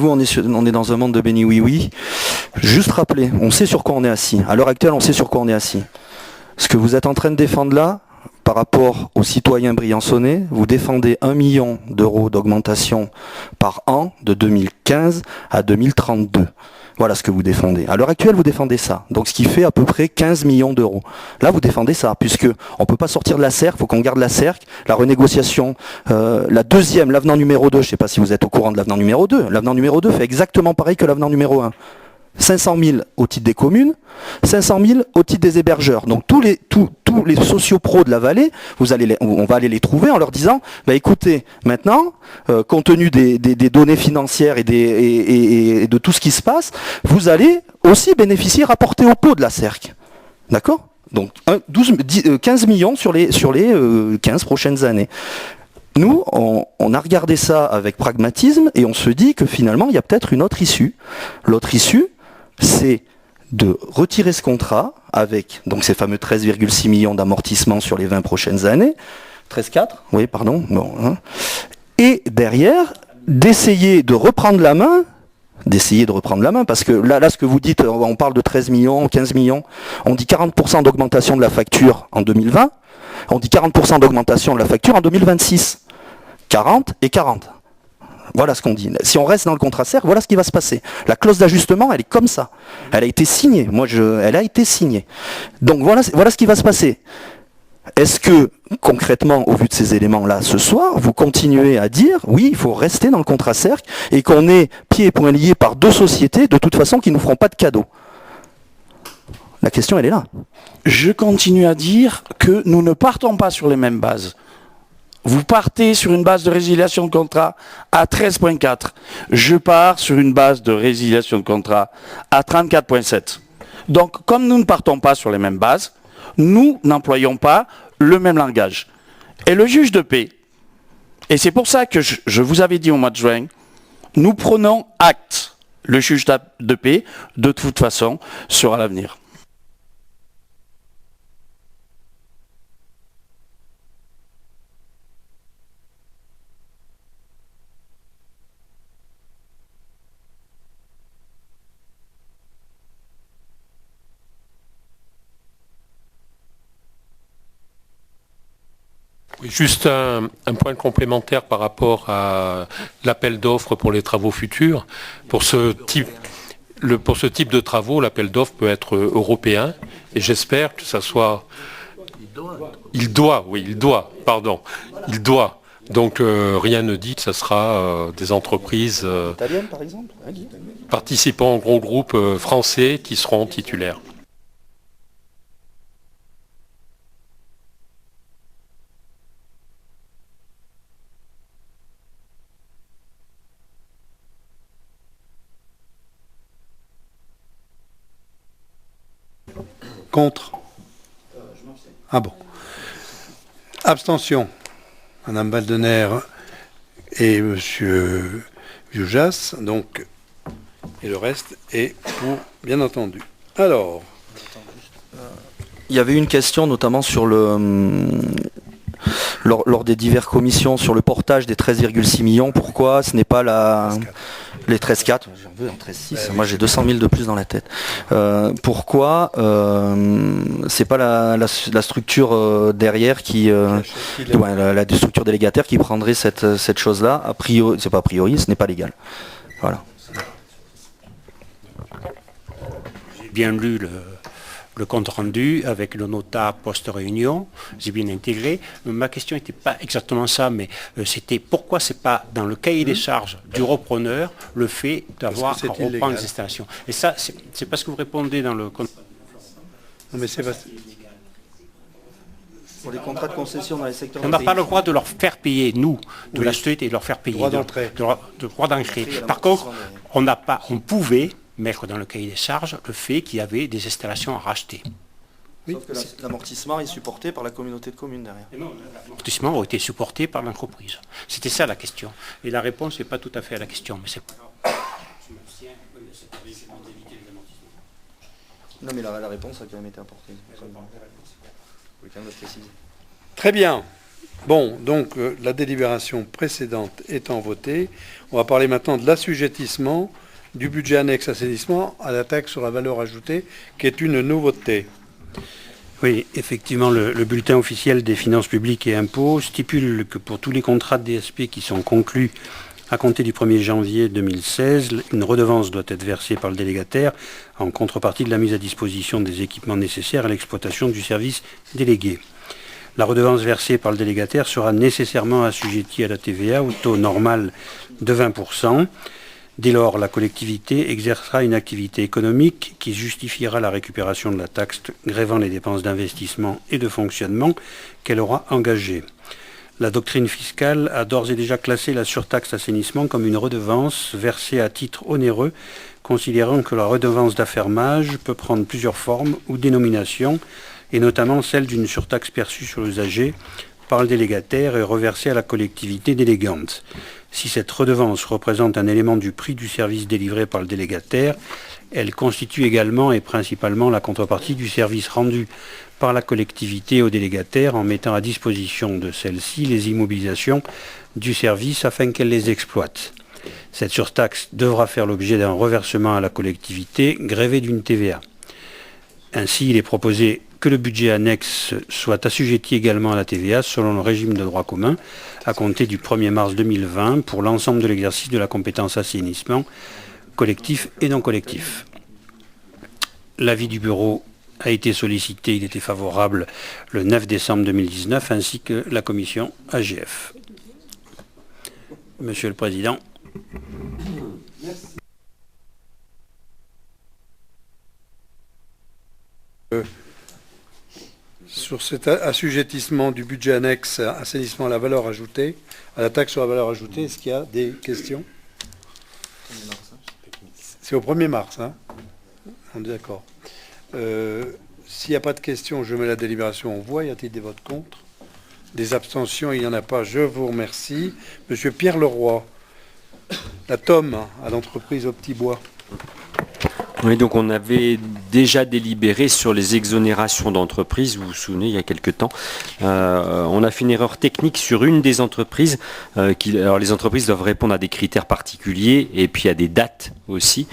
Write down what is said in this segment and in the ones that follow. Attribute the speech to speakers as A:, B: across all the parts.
A: vous, on est dans un monde de béni oui-oui. Juste rappeler, on sait sur quoi on est assis. À l'heure actuelle, on sait sur quoi on est assis. Ce que vous êtes en train de défendre là, par rapport aux citoyens briançonnais, vous défendez 1 million d'euros d'augmentation par an de 2015 à 2032. Voilà ce que vous défendez. À l'heure actuelle, vous défendez ça. Donc ce qui fait à peu près 15 millions d'euros. Là, vous défendez ça, puisque on peut pas sortir de la CERC, il faut qu'on garde la CERC, la renégociation, la deuxième, l'avenant numéro 2, je ne sais pas si vous êtes au courant de l'avenant numéro 2. L'avenant numéro 2 fait exactement pareil que l'avenant numéro 1. 500 000 au titre des communes, 500 000 au titre des hébergeurs. Donc tous les sociopros de la vallée, on va aller les trouver en leur disant, bah écoutez, maintenant, compte tenu des données financières et de tout ce qui se passe, vous allez aussi bénéficier, rapporter au pot de la CERC. D'accord ? Donc 15 millions sur les 15 prochaines années. Nous, on a regardé ça avec pragmatisme et on se dit que finalement, il y a peut-être une autre issue. L'autre issue, c'est de retirer ce contrat avec donc ces fameux 13,6 millions d'amortissements sur les 20 prochaines années. 13,4 ? Oui, pardon. Bon, hein. Et derrière, d'essayer de reprendre la main, parce que là, ce que vous dites, on parle de 13 millions, 15 millions, on dit 40% d'augmentation de la facture en 2020, on dit 40% d'augmentation de la facture en 2026. 40 et 40. Voilà ce qu'on dit. Si on reste dans le contrat CERC, voilà ce qui va se passer. La clause d'ajustement, elle est comme ça. Elle a été signée. Elle a été signée. Donc voilà ce qui va se passer. Est-ce que, concrètement, au vu de ces éléments-là, ce soir, vous continuez à dire, oui, il faut rester dans le contrat CERC et qu'on est pieds et poings liés par deux sociétés, de toute façon, qui ne nous feront pas de cadeaux? La question, elle est là.
B: Je continue à dire que nous ne partons pas sur les mêmes bases. Vous partez sur une base de résiliation de contrat à 13,4. Je pars sur une base de résiliation de contrat à 34,7. Donc, comme nous ne partons pas sur les mêmes bases, nous n'employons pas le même langage. Et le juge de paix, et c'est pour ça que je vous avais dit au mois de juin, nous prenons acte. Le juge de paix, de toute façon, sera l'avenir.
C: Oui, juste un point complémentaire par rapport à l'appel d'offres pour les travaux futurs. Pour ce type de travaux, l'appel d'offres peut être européen et j'espère que ça soit... Il doit. Donc rien ne dit que ça sera des entreprises
A: Italienne, par exemple,
C: participant au gros groupe français qui seront titulaires.
D: Contre. Ah bon. Abstention. Madame Baldener et Monsieur Vieujas, donc, et le reste est pour, bien entendu. Alors.
A: Il y avait une question notamment sur lors des diverses commissions sur le portage des 13,6 millions. Pourquoi ce n'est pas les 13,4 ? J'en veux un 13,6. Moi j'ai 200 000 de plus dans la tête. Pourquoi c'est pas la structure derrière qui la structure délégataire qui prendrait cette chose-là? A priori, c'est pas a priori, ce n'est pas légal. Voilà.
E: J'ai bien lu le compte rendu avec le nota post-réunion, j'ai bien intégré. Ma question n'était pas exactement ça, mais c'était pourquoi c'est pas dans le cahier des charges du repreneur le fait d'avoir à reprendre les installations. Et ça, c'est parce que vous répondez dans le compte.
D: Non, mais c'est pas...
A: Pour les contrats de concession dans les secteurs...
E: On n'a pas le droit de leur faire payer, nous, de l'acheter et de leur faire payer.
D: Droit d'entrée.
E: De droit d'entrée. Par contre, on pouvait mettre dans le cahier des charges le fait qu'il y avait des installations à racheter.
A: Oui. Sauf que l'amortissement est supporté par la communauté de communes derrière.
E: L'amortissement a été supporté par l'entreprise. C'était ça la question. Et la réponse n'est pas tout à fait à la question, mais c'est pas grave.
A: Non, mais la réponse a quand même été apportée. Oui, quand même le préciser.
D: Très bien. Bon, donc la délibération précédente étant votée, on va parler maintenant de l'assujettissement du budget annexe assainissement à la taxe sur la valeur ajoutée, qui est une nouveauté.
E: Oui, effectivement, le bulletin officiel des finances publiques et impôts stipule que pour tous les contrats de DSP qui sont conclus à compter du 1er janvier 2016, une redevance doit être versée par le délégataire en contrepartie de la mise à disposition des équipements nécessaires à l'exploitation du service délégué. La redevance versée par le délégataire sera nécessairement assujettie à la TVA au taux normal de 20%. Dès lors, la collectivité exercera une activité économique qui justifiera la récupération de la taxe grevant les dépenses d'investissement et de fonctionnement qu'elle aura engagées. La doctrine fiscale a d'ores et déjà classé la surtaxe assainissement comme une redevance versée à titre onéreux, considérant que la redevance d'affermage peut prendre plusieurs formes ou dénominations, et notamment celle d'une surtaxe perçue sur l'usager par le délégataire et reversée à la collectivité délégante. Si cette redevance représente un élément du prix du service délivré par le délégataire, elle constitue également et principalement la contrepartie du service rendu par la collectivité au délégataire en mettant à disposition de celle-ci les immobilisations du service afin qu'elle les exploite. Cette surtaxe devra faire l'objet d'un reversement à la collectivité grévé d'une TVA. Ainsi, il est proposé que le budget annexe soit assujetti également à la TVA selon le régime de droit commun à compter du 1er mars 2020 pour l'ensemble de l'exercice de la compétence assainissement collectif et non collectif. L'avis du bureau a été sollicité, il était favorable le 9 décembre 2019 ainsi que la commission AGF. Monsieur le Président.
D: Sur cet assujettissement du budget annexe assainissement à la valeur ajoutée, à la taxe sur la valeur ajoutée, est-ce qu'il y a des questions? C'est au 1er mars, hein? On est d'accord. S'il n'y a pas de questions, je mets la délibération en voie. Y a-t-il des votes contre? Des abstentions? Il n'y en a pas. Je vous remercie. Monsieur Pierre Leroy, la TOM à l'entreprise Optibois.
F: Oui, donc on avait déjà délibéré sur les exonérations d'entreprises, vous vous souvenez, il y a quelque temps. On a fait une erreur technique sur une des entreprises. Alors les entreprises doivent répondre à des critères particuliers et puis à des dates aussi.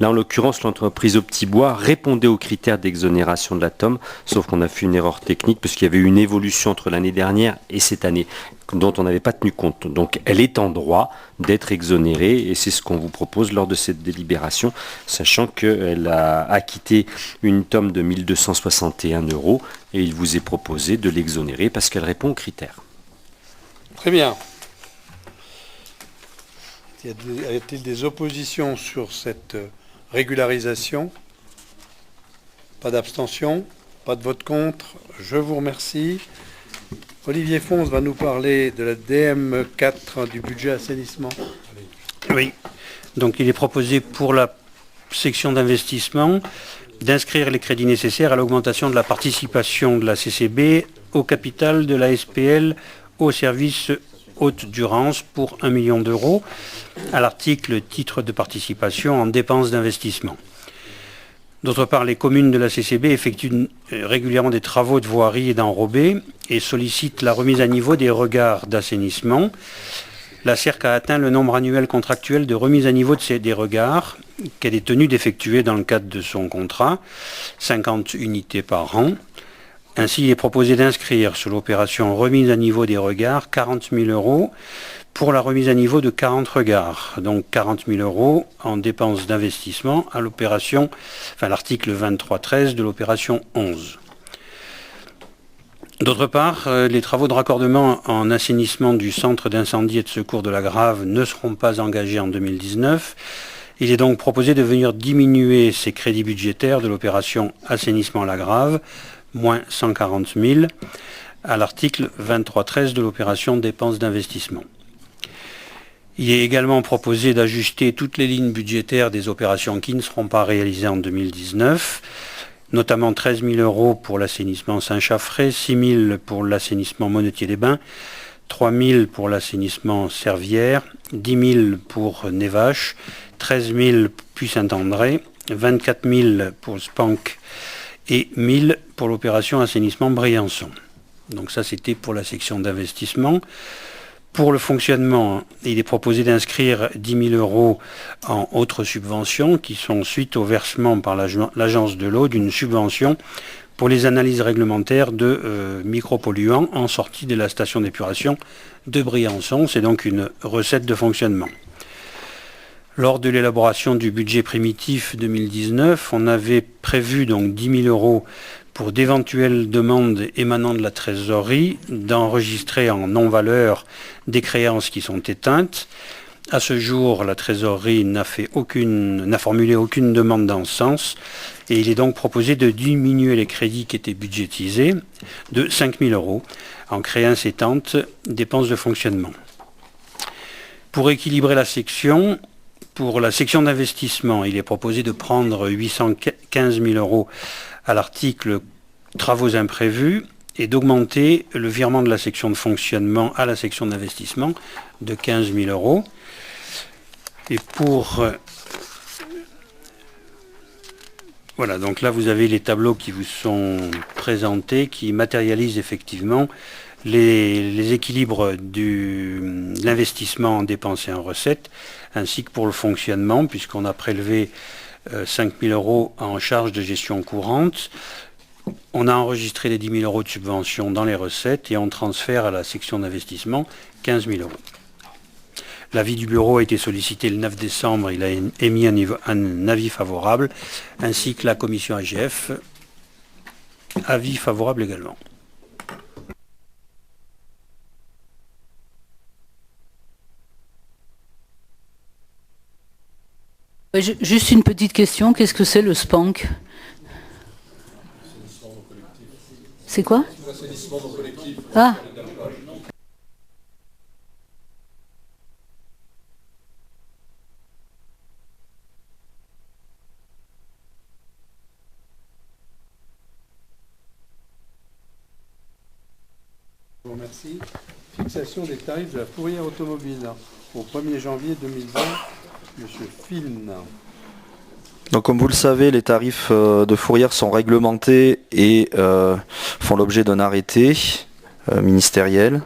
F: Là, en l'occurrence, l'entreprise Optibois répondait aux critères d'exonération de la TOM, sauf qu'on a fait une erreur technique parce qu'il y avait eu une évolution entre l'année dernière et cette année dont on n'avait pas tenu compte. Donc elle est en droit d'être exonérée et c'est ce qu'on vous propose lors de cette délibération, sachant qu'elle a acquitté une TOM de 1 261 € et il vous est proposé de l'exonérer parce qu'elle répond aux critères.
D: Très bien. Y a-t-il des oppositions sur cette régularisation? Pas d'abstention? Pas de vote contre? Je vous remercie. Olivier Fons va nous parler de la DM4 du budget assainissement.
E: Oui, donc il est proposé pour la section d'investissement d'inscrire les crédits nécessaires à l'augmentation de la participation de la CCB au capital de la SPL au service haute durance pour 1 million d'euros à l'article titre de participation en dépenses d'investissement. D'autre part, les communes de la CCB effectuent régulièrement des travaux de voirie et d'enrobés et sollicitent la remise à niveau des regards d'assainissement. La CERC a atteint le nombre annuel contractuel de remise à niveau des regards qu'elle est tenue d'effectuer dans le cadre de son contrat, 50 unités par an. Ainsi, il est proposé d'inscrire sur l'opération remise à niveau des regards 40 000 € pour la remise à niveau de 40 regards, donc 40 000 € en dépenses d'investissement à l'opération, l'article 23.13 de l'opération 11. D'autre part, les travaux de raccordement en assainissement du centre d'incendie et de secours de la Grave ne seront pas engagés en 2019. Il est donc proposé de venir diminuer ces crédits budgétaires de l'opération assainissement la Grave, moins 140 000, à l'article 23.13 de l'opération dépenses d'investissement. Il est également proposé d'ajuster toutes les lignes budgétaires des opérations qui ne seront pas réalisées en 2019, notamment 13 000 € pour l'assainissement Saint-Chaffré, 6 000 pour l'assainissement Monetier-les-Bains, 3 000 pour l'assainissement Servières, 10 000 pour Névache, 13 000 Puy-Saint-André, 24 000 pour Spank et 1 000 pour l'opération assainissement Briançon. Donc ça, c'était pour la section d'investissement. Pour le fonctionnement, il est proposé d'inscrire 10 000 euros en autres subventions qui sont suite au versement par l'Agence de l'eau d'une subvention pour les analyses réglementaires de micropolluants en sortie de la station d'épuration de Briançon. C'est donc une recette de fonctionnement. Lors de l'élaboration du budget primitif 2019, on avait prévu donc 10 000 euros pour d'éventuelles demandes émanant de la trésorerie d'enregistrer en non-valeur des créances qui sont éteintes. À ce jour, la trésorerie n'a formulé aucune demande dans ce sens et il est donc proposé de diminuer les crédits qui étaient budgétisés de 5 000 euros en créances éteintes, dépenses de fonctionnement. Pour équilibrer la section, pour la section d'investissement, il est proposé de prendre 815 000 euros à l'article travaux imprévus et d'augmenter le virement de la section de fonctionnement à la section d'investissement de 15 000 euros. Et voilà, donc là vous avez les tableaux qui vous sont présentés, qui matérialisent effectivement les équilibres de l'investissement en dépenses et en recettes, ainsi que pour le fonctionnement, puisqu'on a prélevé 5 000 euros en charge de gestion courante. On a enregistré les 10 000 euros de subvention dans les recettes et on transfère à la section d'investissement 15 000 euros. L'avis du bureau a été sollicité le 9 décembre, il a émis un avis favorable, ainsi que la commission AGF, avis favorable également.
G: Juste une petite question, qu'est-ce que c'est le SPANC? C'est quoi? Ah.
D: Je vous remercie. Fixation des tarifs de la fourrière automobile au 1er janvier 2020. Monsieur Filn.
A: Donc comme vous le savez, les tarifs de fourrière sont réglementés et font l'objet d'un arrêté ministériel.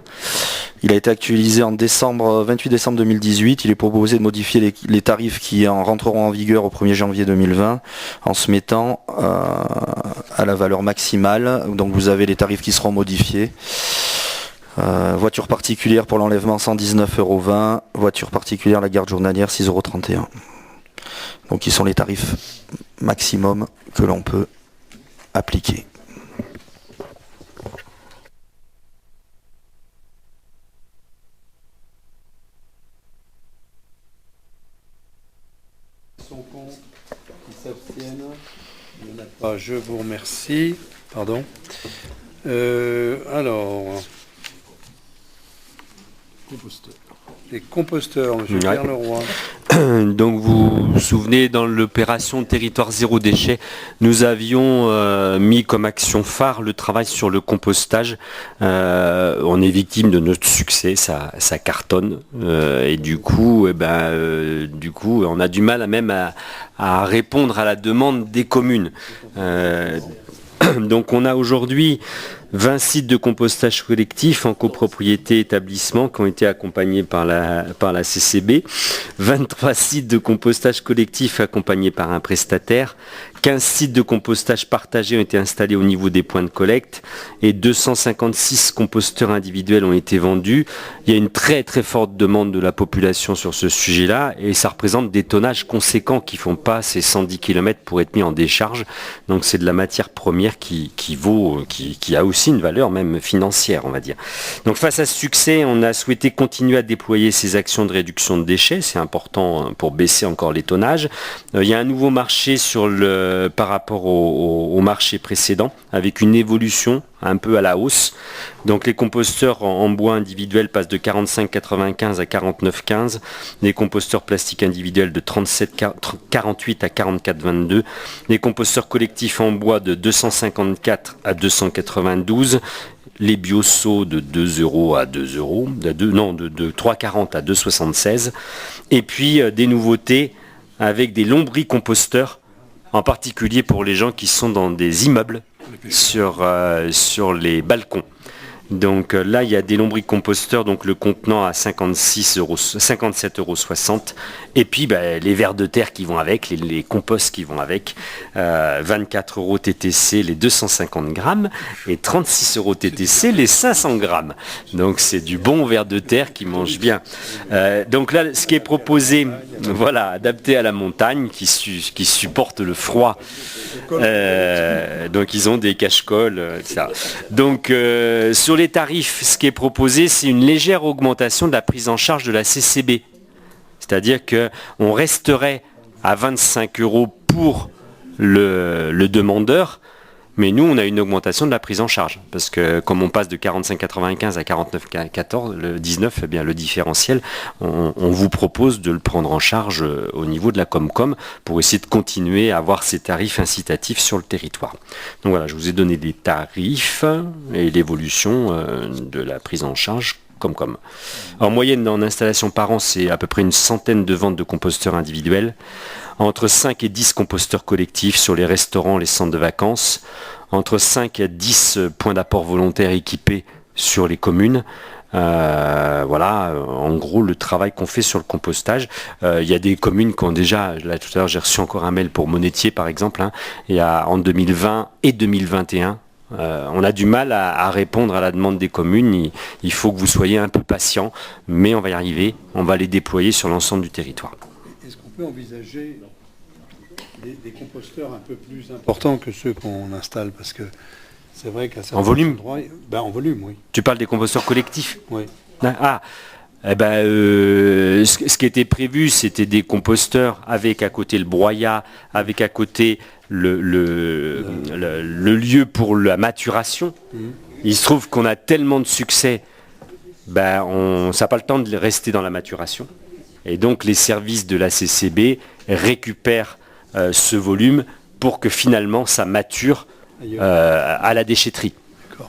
A: Il a été actualisé en 28 décembre 2018. Il est proposé de modifier les tarifs qui en rentreront en vigueur au 1er janvier 2020 en se mettant à la valeur maximale. Donc vous avez les tarifs qui seront modifiés. Voiture particulière pour l'enlèvement 119,20 €, voiture particulière la garde journalière 6,31 €. Donc qui sont les tarifs maximum que l'on peut appliquer.
D: Son compte, qui s'abstiennent, il n'y en a pas. Je vous remercie. Pardon. Alors. Les composteurs, M. Pierre Leroy.
F: Donc vous vous souvenez, dans l'opération Territoire Zéro Déchet, nous avions mis comme action phare le travail sur le compostage. On est victime de notre succès, ça cartonne. Et du coup, on a du mal à répondre à la demande des communes. Donc on a aujourd'hui 20 sites de compostage collectif en copropriété établissement qui ont été accompagnés par la CCB, 23 sites de compostage collectif accompagnés par un prestataire, 15 sites de compostage partagés ont été installés au niveau des points de collecte et 256 composteurs individuels ont été vendus. Il y a une très très forte demande de la population sur ce sujet-là et ça représente des tonnages conséquents qui ne font pas ces 110 km pour être mis en décharge. Donc c'est de la matière première qui a aussi une valeur même financière, on va dire. Donc face à ce succès, on a souhaité continuer à déployer ces actions de réduction de déchets. C'est important pour baisser encore les tonnages. Il y a un nouveau marché par rapport au marché précédent, avec une évolution un peu à la hausse. Donc les composteurs en bois individuel passent de 45,95 à 49,15. Les composteurs plastiques individuels de 37,48 à 44,22. Les composteurs collectifs en bois de 254 à 292. Les bioseaux de 2 € à 2 €, de 3,40 à 2,76. Et puis des nouveautés avec des lombricomposteurs, en particulier pour les gens qui sont dans des immeubles sur les balcons. Donc là, il y a des lombricomposteurs, donc le contenant à 57,60 €. Et puis les vers de terre qui vont avec, les composts qui vont avec, 24 € TTC les 250 grammes et 36 € TTC les 500 grammes. Donc c'est du bon ver de terre qui mange bien. Donc là, ce qui est proposé, voilà, adapté à la montagne, qui supporte le froid. Donc ils ont des cache-colles, etc. Donc sur les tarifs, ce qui est proposé, c'est une légère augmentation de la prise en charge de la CCB. C'est-à-dire qu'on resterait à 25 € pour le demandeur, mais nous, on a une augmentation de la prise en charge. Parce que comme on passe de 45,95 à 49,14, le 19, eh bien, le différentiel, on vous propose de le prendre en charge au niveau de la Comcom pour essayer de continuer à avoir ces tarifs incitatifs sur le territoire. Donc voilà, je vous ai donné des tarifs et l'évolution de la prise en charge Comcom. En moyenne, en installation par an, c'est à peu près une centaine de ventes de composteurs individuels, entre 5 et 10 composteurs collectifs sur les restaurants, les centres de vacances, entre 5 et 10 points d'apport volontaires équipés sur les communes. Voilà, en gros, le travail qu'on fait sur le compostage. Il y a des communes qui ont déjà, là tout à l'heure, j'ai reçu encore un mail pour Monétier, par exemple, il y a en 2020 et 2021, on a du mal à répondre à la demande des communes. Il faut que vous soyez un peu patient, mais on va y arriver. On va les déployer sur l'ensemble du territoire.
D: Est-ce qu'on peut envisager des composteurs un peu plus importants que ceux qu'on installe? Parce que c'est vrai qu'à certains endroits... En volume, oui.
F: Tu parles des composteurs collectifs?
D: Oui.
F: Ce qui était prévu, c'était des composteurs avec à côté le broyat, avec à côté le lieu pour la maturation. Il se trouve qu'on a tellement de succès, ça n'a pas le temps de rester dans la maturation. Et donc les services de la CCB récupèrent ce volume pour que finalement ça mature à la déchetterie.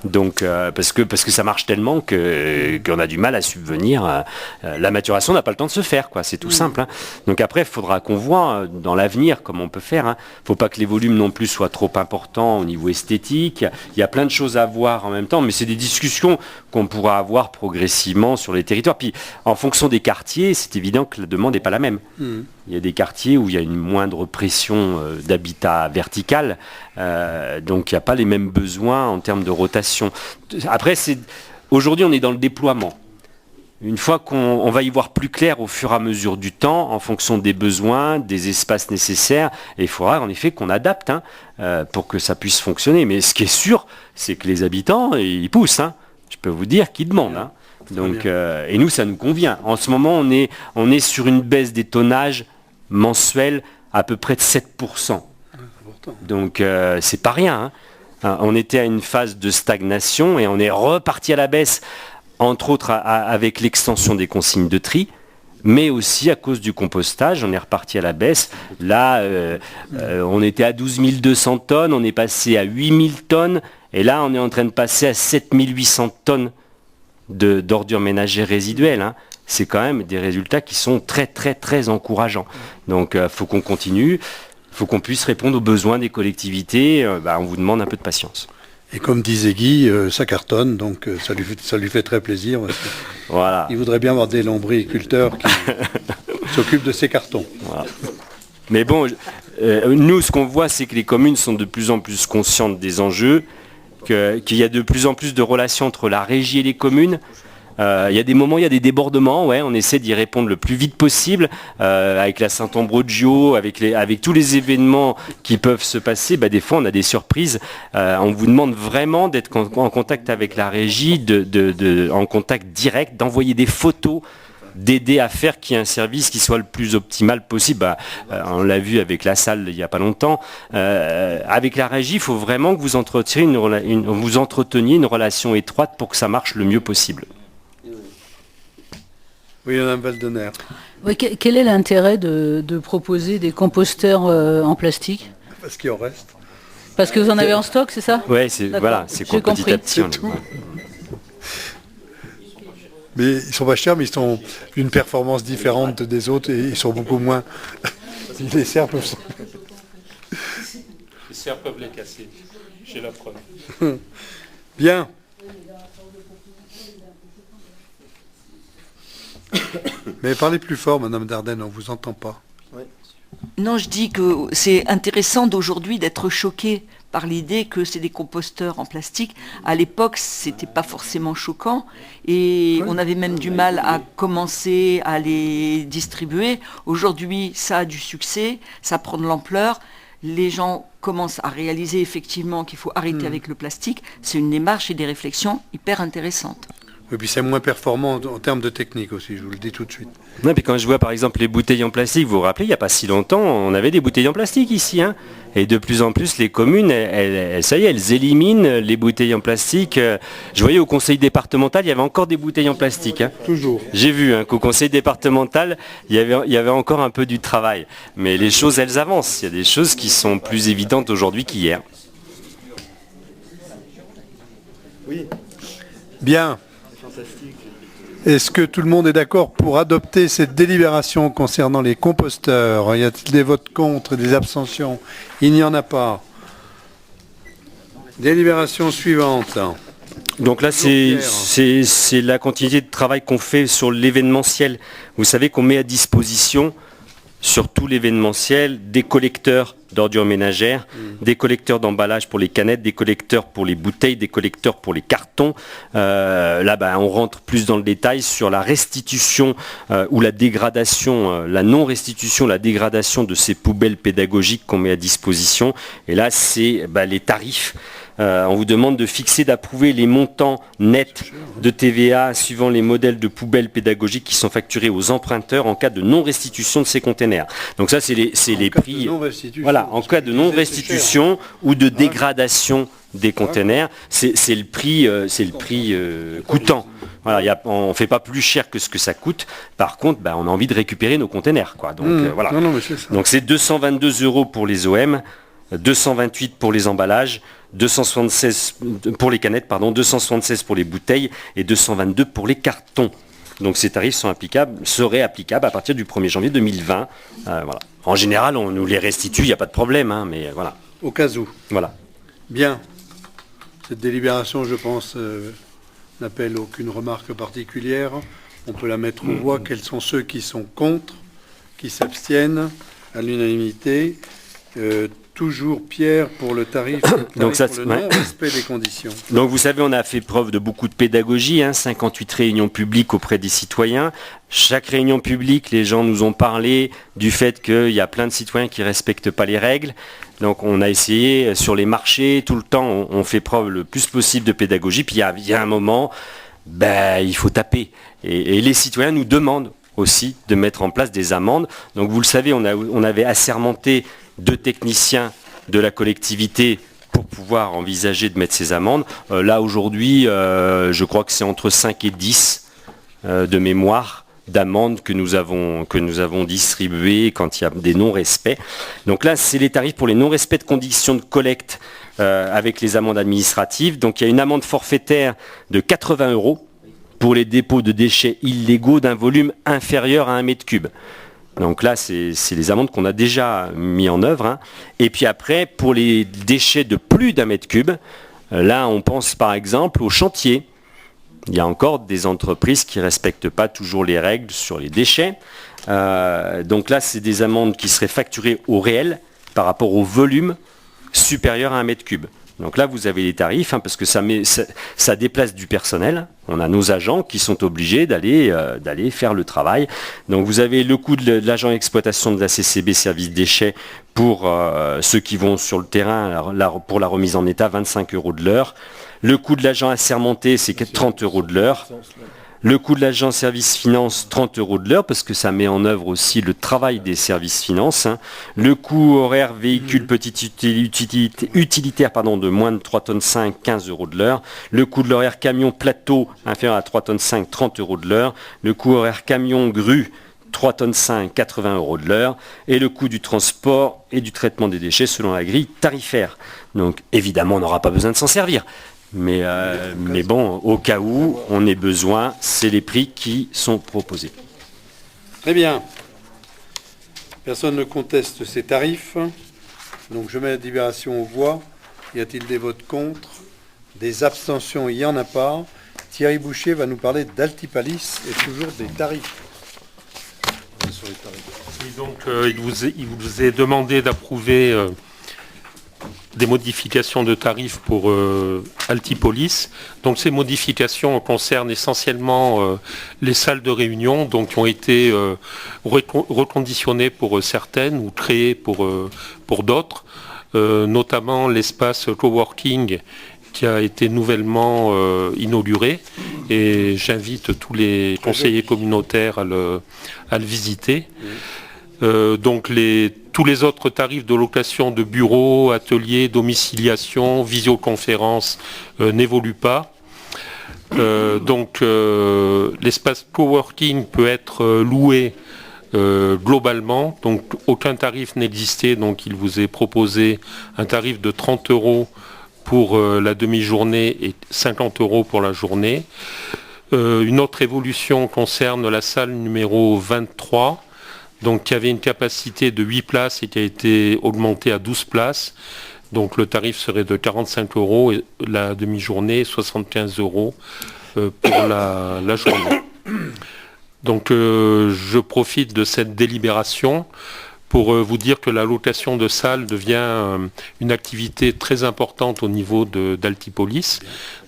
F: Donc parce que ça marche tellement qu'on a du mal à subvenir. La maturation n'a pas le temps de se faire, quoi. C'est tout simple. Donc après, il faudra qu'on voit dans l'avenir comment on peut faire. Il ne faut pas que les volumes non plus soient trop importants au niveau esthétique. Il y a plein de choses à voir en même temps, mais c'est des discussions qu'on pourra avoir progressivement sur les territoires. Puis en fonction des quartiers, c'est évident que la demande n'est pas la même. Il y a des quartiers où il y a une moindre pression d'habitat vertical, donc il n'y a pas les mêmes besoins en termes de rotation. Après, aujourd'hui, on est dans le déploiement. Une fois qu'on va y voir plus clair au fur et à mesure du temps, en fonction des besoins, des espaces nécessaires, et il faudra en effet qu'on adapte pour que ça puisse fonctionner. Mais ce qui est sûr, c'est que les habitants, ils poussent. Je peux vous dire qu'ils demandent. Donc, et nous, ça nous convient. En ce moment, on est sur une baisse des tonnages mensuels à peu près de 7%. Donc, c'est pas rien. On était à une phase de stagnation et on est reparti à la baisse, entre autres avec l'extension des consignes de tri, mais aussi à cause du compostage, on est reparti à la baisse. Là, on était à 12 200 tonnes, on est passé à 8 000 tonnes, et là, on est en train de passer à 7 800 tonnes d'ordures ménagères résiduelles. C'est quand même des résultats qui sont très très très encourageants. Donc il faut qu'on continue, il faut qu'on puisse répondre aux besoins des collectivités. On vous demande un peu de patience.
D: Et comme disait Guy, ça cartonne, donc ça lui fait très plaisir.
F: Voilà.
D: Il voudrait bien avoir des lombriculteurs qui s'occupent de ces cartons.
F: Voilà. Mais bon, nous ce qu'on voit, c'est que les communes sont de plus en plus conscientes des enjeux, qu'il y a de plus en plus de relations entre la régie et les communes. Il y a des moments, il y a des débordements, on essaie d'y répondre le plus vite possible, avec la Saint-Ambrogio, avec tous les événements qui peuvent se passer. Des fois, on a des surprises. On vous demande vraiment d'être en contact avec la régie, en contact direct, d'envoyer des photos, d'aider à faire qu'il y ait un service qui soit le plus optimal possible. On l'a vu avec la salle il n'y a pas longtemps. Avec la régie, il faut vraiment que vous entreteniez une relation étroite pour que ça marche le mieux possible.
D: Oui, Madame Valdener.
G: Oui, quel est l'intérêt de proposer des composteurs en plastique?
D: Parce qu'il en reste.
G: Parce que vous en avez en stock, c'est ça?
F: Oui, c'est quoi petit à petit.
D: Mais ils sont pas chers, mais ils sont d'une performance différente des autres et ils sont beaucoup moins. Les serres peuvent.
C: Les serres peuvent les casser. J'ai la preuve.
D: Bien. Mais parlez plus fort, Madame Dardenne, on ne vous entend pas.
H: Non, je dis que c'est intéressant d'aujourd'hui d'être choqué par l'idée que c'est des composteurs en plastique. À l'époque, c'était pas forcément choquant et on avait même du mal à commencer à les distribuer. Aujourd'hui, ça a du succès, ça prend de l'ampleur. Les gens commencent à réaliser effectivement qu'il faut arrêter avec le plastique. C'est une démarche et des réflexions hyper intéressantes.
D: Et puis c'est moins performant en termes de technique aussi, je vous le dis tout de suite.
F: Non, puis quand je vois par exemple les bouteilles en plastique, vous vous rappelez, il n'y a pas si longtemps, on avait des bouteilles en plastique ici. Hein, et de plus en plus, les communes, ça y est, elles éliminent les bouteilles en plastique. Je voyais au conseil départemental, il y avait encore des bouteilles en plastique. Hein.
D: Toujours.
F: J'ai vu qu'au conseil départemental, il y avait encore un peu du travail. Mais les choses, elles avancent. Il y a des choses qui sont plus évidentes aujourd'hui qu'hier.
A: Oui.
D: Bien. Est-ce que tout le monde est d'accord pour adopter cette délibération concernant les composteurs? Y a-t-il des votes contre, des abstentions? Il n'y en a pas. Délibération suivante.
F: Donc là, c'est la continuité de travail qu'on fait sur l'événementiel. Vous savez qu'on met à disposition sur tout l'événementiel des collecteurs d'ordures ménagères, des collecteurs d'emballage pour les canettes, des collecteurs pour les bouteilles, des collecteurs pour les cartons. Là, on rentre plus dans le détail sur la restitution ou la dégradation, la non-restitution, la dégradation de ces poubelles pédagogiques qu'on met à disposition. Et là, c'est les tarifs. On vous demande de fixer, d'approuver les montants nets de TVA suivant les modèles de poubelles pédagogiques qui sont facturés aux emprunteurs en cas de non-restitution de ces containers. Donc ça, c'est les prix. Voilà, en cas de non-restitution ou de dégradation des containers, c'est le prix coûtant. Voilà, on ne fait pas plus cher que ce que ça coûte. Par contre, on a envie de récupérer nos containers. Quoi. Donc voilà. Donc c'est 222 € pour les OM, 228 pour les emballages, 276 pour les canettes, 276 pour les bouteilles et 222 pour les cartons. Donc ces tarifs seraient applicables à partir du 1er janvier 2020. Voilà. En général, on nous les restitue, il n'y a pas de problème, mais voilà.
D: Au cas où.
F: Voilà.
D: Bien. Cette délibération, je pense, n'appelle aucune remarque particulière. On peut la mettre aux voix. Quels sont ceux qui sont contre, qui s'abstiennent à l'unanimité? Toujours Pierre pour le tarif,
F: donc ça,
D: pour le non-respect des conditions.
F: Donc vous savez, on a fait preuve de beaucoup de pédagogie, 58 réunions publiques auprès des citoyens. Chaque réunion publique, les gens nous ont parlé du fait qu'il y a plein de citoyens qui ne respectent pas les règles. Donc on a essayé sur les marchés, tout le temps, on fait preuve le plus possible de pédagogie. Puis il y a un moment, il faut taper. Et les citoyens nous demandent aussi de mettre en place des amendes. Donc vous le savez, on avait assermenté 2 techniciens de la collectivité pour pouvoir envisager de mettre ces amendes. Là aujourd'hui, je crois que c'est entre 5 et 10 de mémoire d'amendes que nous avons distribuées quand il y a des non-respects. Donc là, c'est les tarifs pour les non-respects de conditions de collecte avec les amendes administratives. Donc il y a une amende forfaitaire de 80 € pour les dépôts de déchets illégaux d'un volume inférieur à 1 mètre cube. Donc là, c'est les amendes qu'on a déjà mis en œuvre. Et puis après, pour les déchets de plus d'1 mètre cube, là, on pense par exemple aux chantiers. Il y a encore des entreprises qui ne respectent pas toujours les règles sur les déchets. Donc là, c'est des amendes qui seraient facturées au réel par rapport au volume supérieur à 1 mètre cube. Donc là, vous avez les tarifs, parce que ça déplace du personnel. On a nos agents qui sont obligés d'aller faire le travail. Donc vous avez le coût de l'agent d'exploitation de la CCB Service Déchets pour ceux qui vont sur le terrain pour la remise en état, 25 € de l'heure. Le coût de l'agent assermenté, c'est 30 € de l'heure. Le coût de l'agent service finance, 30 € de l'heure, parce que ça met en œuvre aussi le travail des services finances. Le coût horaire véhicule petite utilitaire de moins de 3,5 tonnes, 15 € de l'heure. Le coût de l'horaire camion plateau inférieur à 3,5 tonnes, 30 € de l'heure. Le coût horaire camion grue, 3,5 tonnes, 80 € de l'heure. Et le coût du transport et du traitement des déchets selon la grille tarifaire. Donc évidemment, on n'aura pas besoin de s'en servir. Mais bon, au cas où on ait besoin, c'est les prix qui sont proposés.
D: Très bien. Personne ne conteste ces tarifs. Donc je mets la délibération aux voix. Y a-t-il des votes contre? Des abstentions? Il n'y en a pas. Thierry Boucher va nous parler d'Altipalis et toujours des tarifs.
C: Et donc, il vous est demandé d'approuver des modifications de tarifs pour Altipolis. Donc ces modifications concernent essentiellement les salles de réunion, donc qui ont été reconditionnées pour certaines ou créées pour d'autres, notamment l'espace coworking qui a été nouvellement inauguré, et j'invite tous les conseillers communautaires à le visiter. Donc tous les autres tarifs de location de bureaux, ateliers, domiciliation, visioconférence n'évoluent pas. Donc l'espace coworking peut être loué globalement, donc aucun tarif n'existait, donc il vous est proposé un tarif de 30 € pour la demi-journée et 50 € pour la journée. Une autre évolution concerne la salle numéro 23, donc qui avait une capacité de 8 places et qui a été augmentée à 12 places. Donc le tarif serait de 45 € et la demi-journée 75 € pour la journée. Donc je profite de cette délibération pour vous dire que la location de salles devient une activité très importante au niveau d'Altipolis.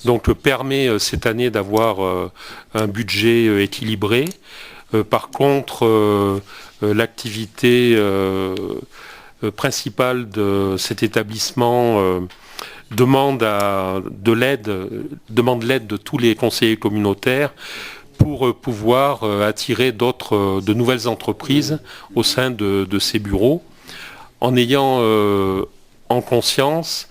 C: Donc permet cette année d'avoir un budget équilibré. Par contre, l'activité principale de cet établissement demande l'aide de tous les conseillers communautaires pour pouvoir attirer de nouvelles entreprises au sein de ces bureaux, en ayant en conscience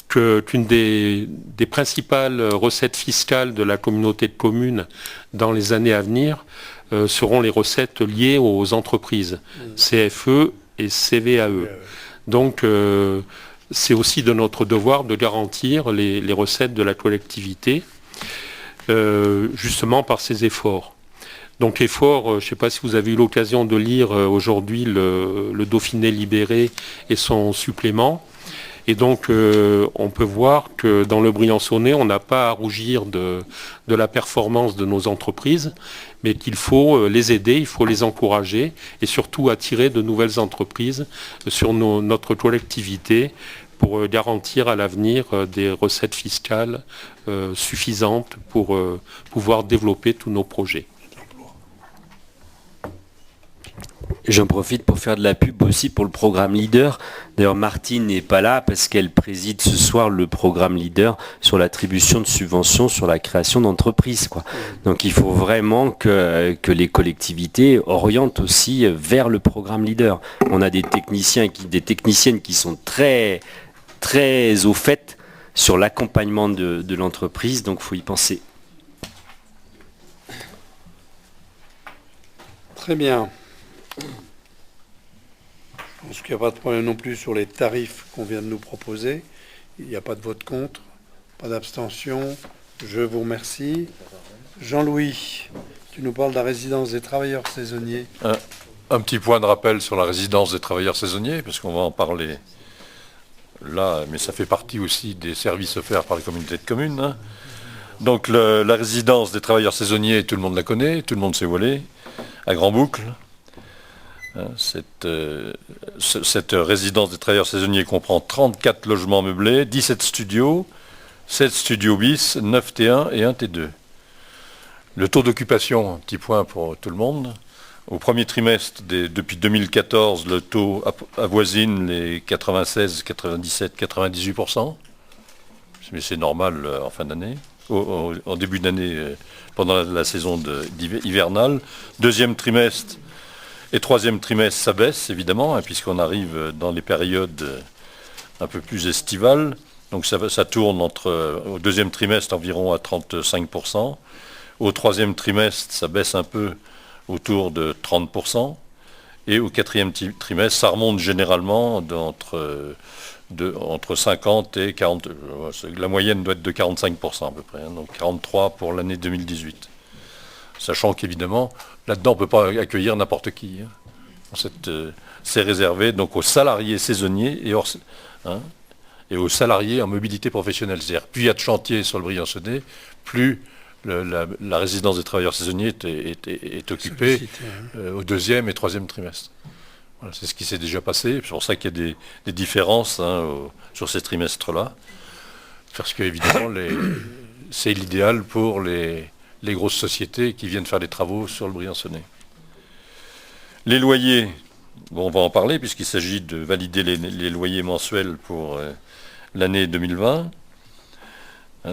C: qu'une des principales recettes fiscales de la communauté de communes dans les années à venir seront les recettes liées aux entreprises, CFE et CVAE. Donc c'est aussi de notre devoir de garantir les recettes de la collectivité, justement par ces efforts. Donc efforts, je ne sais pas si vous avez eu l'occasion de lire aujourd'hui le Dauphiné libéré et son supplément. Et donc on peut voir que dans le Briançonnais, on n'a pas à rougir de la performance de nos entreprises, mais qu'il faut les aider, il faut les encourager et surtout attirer de nouvelles entreprises sur notre collectivité pour garantir à l'avenir des recettes fiscales suffisantes pour pouvoir développer tous nos projets.
F: J'en profite pour faire de la pub aussi pour le programme Leader. D'ailleurs, Martine n'est pas là parce qu'elle préside ce soir le programme Leader sur l'attribution de subventions sur la création d'entreprises, quoi. Donc il faut vraiment que les collectivités orientent aussi vers le programme Leader. On a des techniciennes qui sont très, très au fait sur l'accompagnement de l'entreprise, donc il faut y penser.
D: Très bien. Je pense qu'il n'y a pas de problème non plus sur les tarifs qu'on vient de nous proposer. Il n'y a pas de vote contre, pas d'abstention. Je vous remercie. Jean-Louis, tu nous parles de la résidence des travailleurs saisonniers.
I: Un petit point de rappel sur la résidence des travailleurs saisonniers, parce qu'on va en parler là, mais ça fait partie aussi des services offerts par les communautés de communes, hein. Donc la résidence des travailleurs saisonniers, tout le monde la connaît, tout le monde sait où elle est, à Grand-Boucle. Cette résidence des travailleurs saisonniers comprend 34 logements meublés, 17 studios, 7 studios bis, 9 T1 et 1 T2. Le taux d'occupation, un petit point pour tout le monde. Au premier trimestre, depuis 2014, le taux avoisine les 96, 97, 98%. Mais c'est normal en fin d'année, en début d'année, pendant la saison hivernale. Deuxième trimestre et troisième trimestre, ça baisse évidemment, hein, puisqu'on arrive dans les périodes un peu plus estivales. Donc ça tourne au deuxième trimestre environ à 35%. Au troisième trimestre, ça baisse un peu autour de 30%. Et au quatrième trimestre, ça remonte généralement entre 50 et 40. La moyenne doit être de 45% à peu près, hein, donc 43 pour l'année 2018. Sachant qu'évidemment, là-dedans, on ne peut pas accueillir n'importe qui, hein. C'est réservé donc aux salariés saisonniers et aux salariés en mobilité professionnelle. C'est-à-dire, plus il y a de chantiers sur le Briançonnais, plus la résidence des travailleurs saisonniers est occupée au 2e et 3e trimestre. Voilà, c'est ce qui s'est déjà passé. C'est pour ça qu'il y a des différences sur ces trimestres-là. Parce qu'évidemment, c'est l'idéal pour les grosses sociétés qui viennent faire des travaux sur le Briançonnais. Les loyers, bon, on va en parler puisqu'il s'agit de valider les loyers mensuels pour l'année 2020.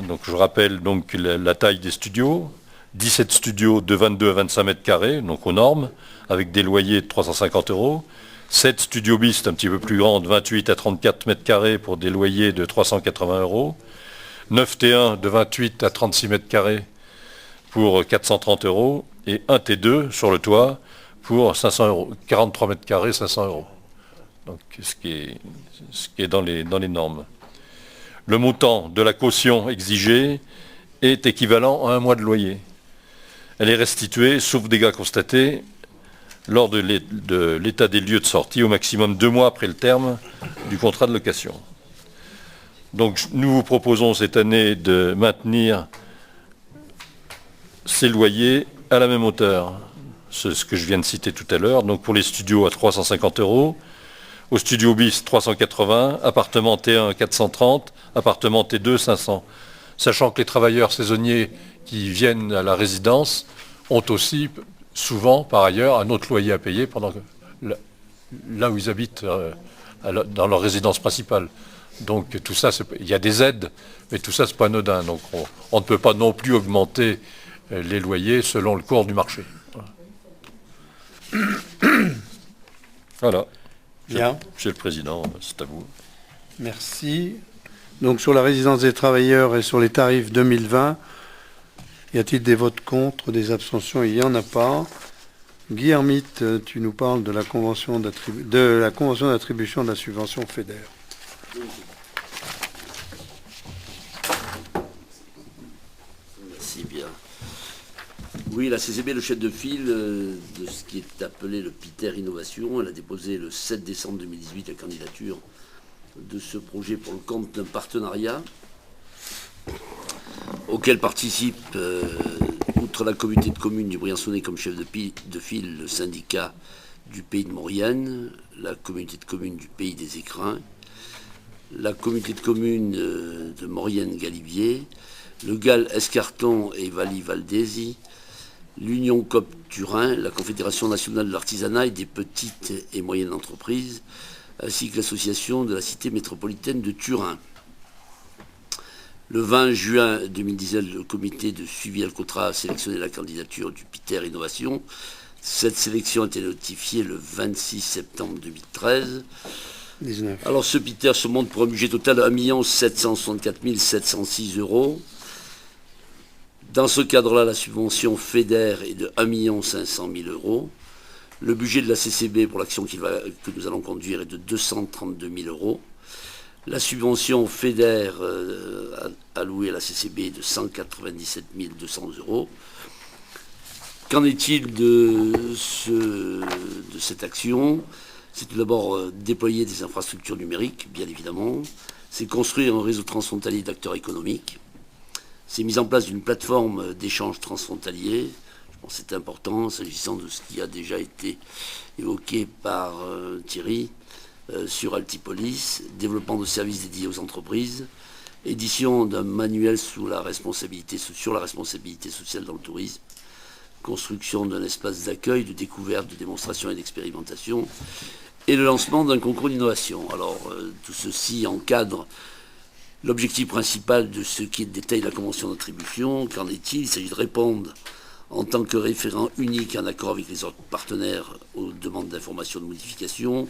I: Donc je rappelle donc la taille des studios, 17 studios de 22 à 25 mètres carrés, donc aux normes, avec des loyers de 350 €. 7 studios bis, un petit peu plus grand, de 28 à 34 mètres carrés pour des loyers de 380 €. 9 T1 de 28 à 36 mètres carrés pour 430 €. Et 1 T2 sur le toit pour 500 €. 43 mètres carrés, 500 €. Donc ce qui est dans les normes. Le montant de la caution exigée est équivalent à un mois de loyer. Elle est restituée, sauf dégâts constatés, lors de l'état des lieux de sortie, au maximum 2 mois après le terme du contrat de location. Donc nous vous proposons cette année de maintenir ces loyers à la même hauteur. C'est ce que je viens de citer tout à l'heure. Donc pour les studios à 350 €, au studio bis 380, appartement T1 430, appartement T2 500.
C: Sachant que les travailleurs saisonniers qui viennent à la résidence ont aussi souvent, par ailleurs, un autre loyer à payer pendant là où ils habitent dans leur résidence principale. Donc tout ça, il y a des aides, mais tout ça, c'est pas anodin. Donc on ne peut pas non plus augmenter les loyers selon le cours du marché.
I: Voilà.
D: Bien.
I: Monsieur le Président, c'est à vous.
D: Merci. Donc sur la résidence des travailleurs et sur les tarifs 2020, y a-t-il des votes contre, des abstentions? Il n'y en a pas. Guy Hermite, tu nous parles de la convention d'attribution de la subvention FEDER.
J: Merci bien. Oui, la CCB est le chef de file de ce qui est appelé le PITER Innovation. Elle a déposé le 7 décembre 2018 la candidature de ce projet pour le compte d'un partenariat auquel participe, outre la communauté de communes du Briançonnais comme chef de file, le syndicat du Pays de Maurienne, la communauté de communes du Pays des Écrins, la communauté de communes de Maurienne-Galibier, le GAL Escarton et Valli-Valdesi, l'Union COP Turin, la Confédération nationale de l'artisanat et des petites et moyennes entreprises, ainsi que l'association de la cité métropolitaine de Turin. Le 20 juin 2019, le comité de suivi Alcotra a sélectionné la candidature du PITER Innovation. Cette sélection a été notifiée le 26 septembre 2013.
D: 19.
J: Alors ce PITER se monte pour un budget total de 1 764 706 €. Dans ce cadre-là, la subvention FEDER est de 1 500 000 €. Le budget de la CCB pour l'action que nous allons conduire est de 232 000 €. La subvention FEDER allouée à la CCB est de 197 200 €. Qu'en est-il de cette action? C'est tout d'abord déployer des infrastructures numériques, bien évidemment. C'est construire un réseau transfrontalier d'acteurs économiques. C'est mise en place d'une plateforme d'échange transfrontalier. Je pense que c'est important, s'agissant de ce qui a déjà été évoqué par Thierry sur Altipolis. Développement de services dédiés aux entreprises. Édition d'un manuel sur la responsabilité sociale dans le tourisme. Construction d'un espace d'accueil, de découverte, de démonstration et d'expérimentation. Et le lancement d'un concours d'innovation. Alors, tout ceci encadre l'objectif principal de ce qui détaille la convention d'attribution. Qu'en est-il? Il s'agit de répondre en tant que référent unique en accord avec les autres partenaires aux demandes d'information de modification.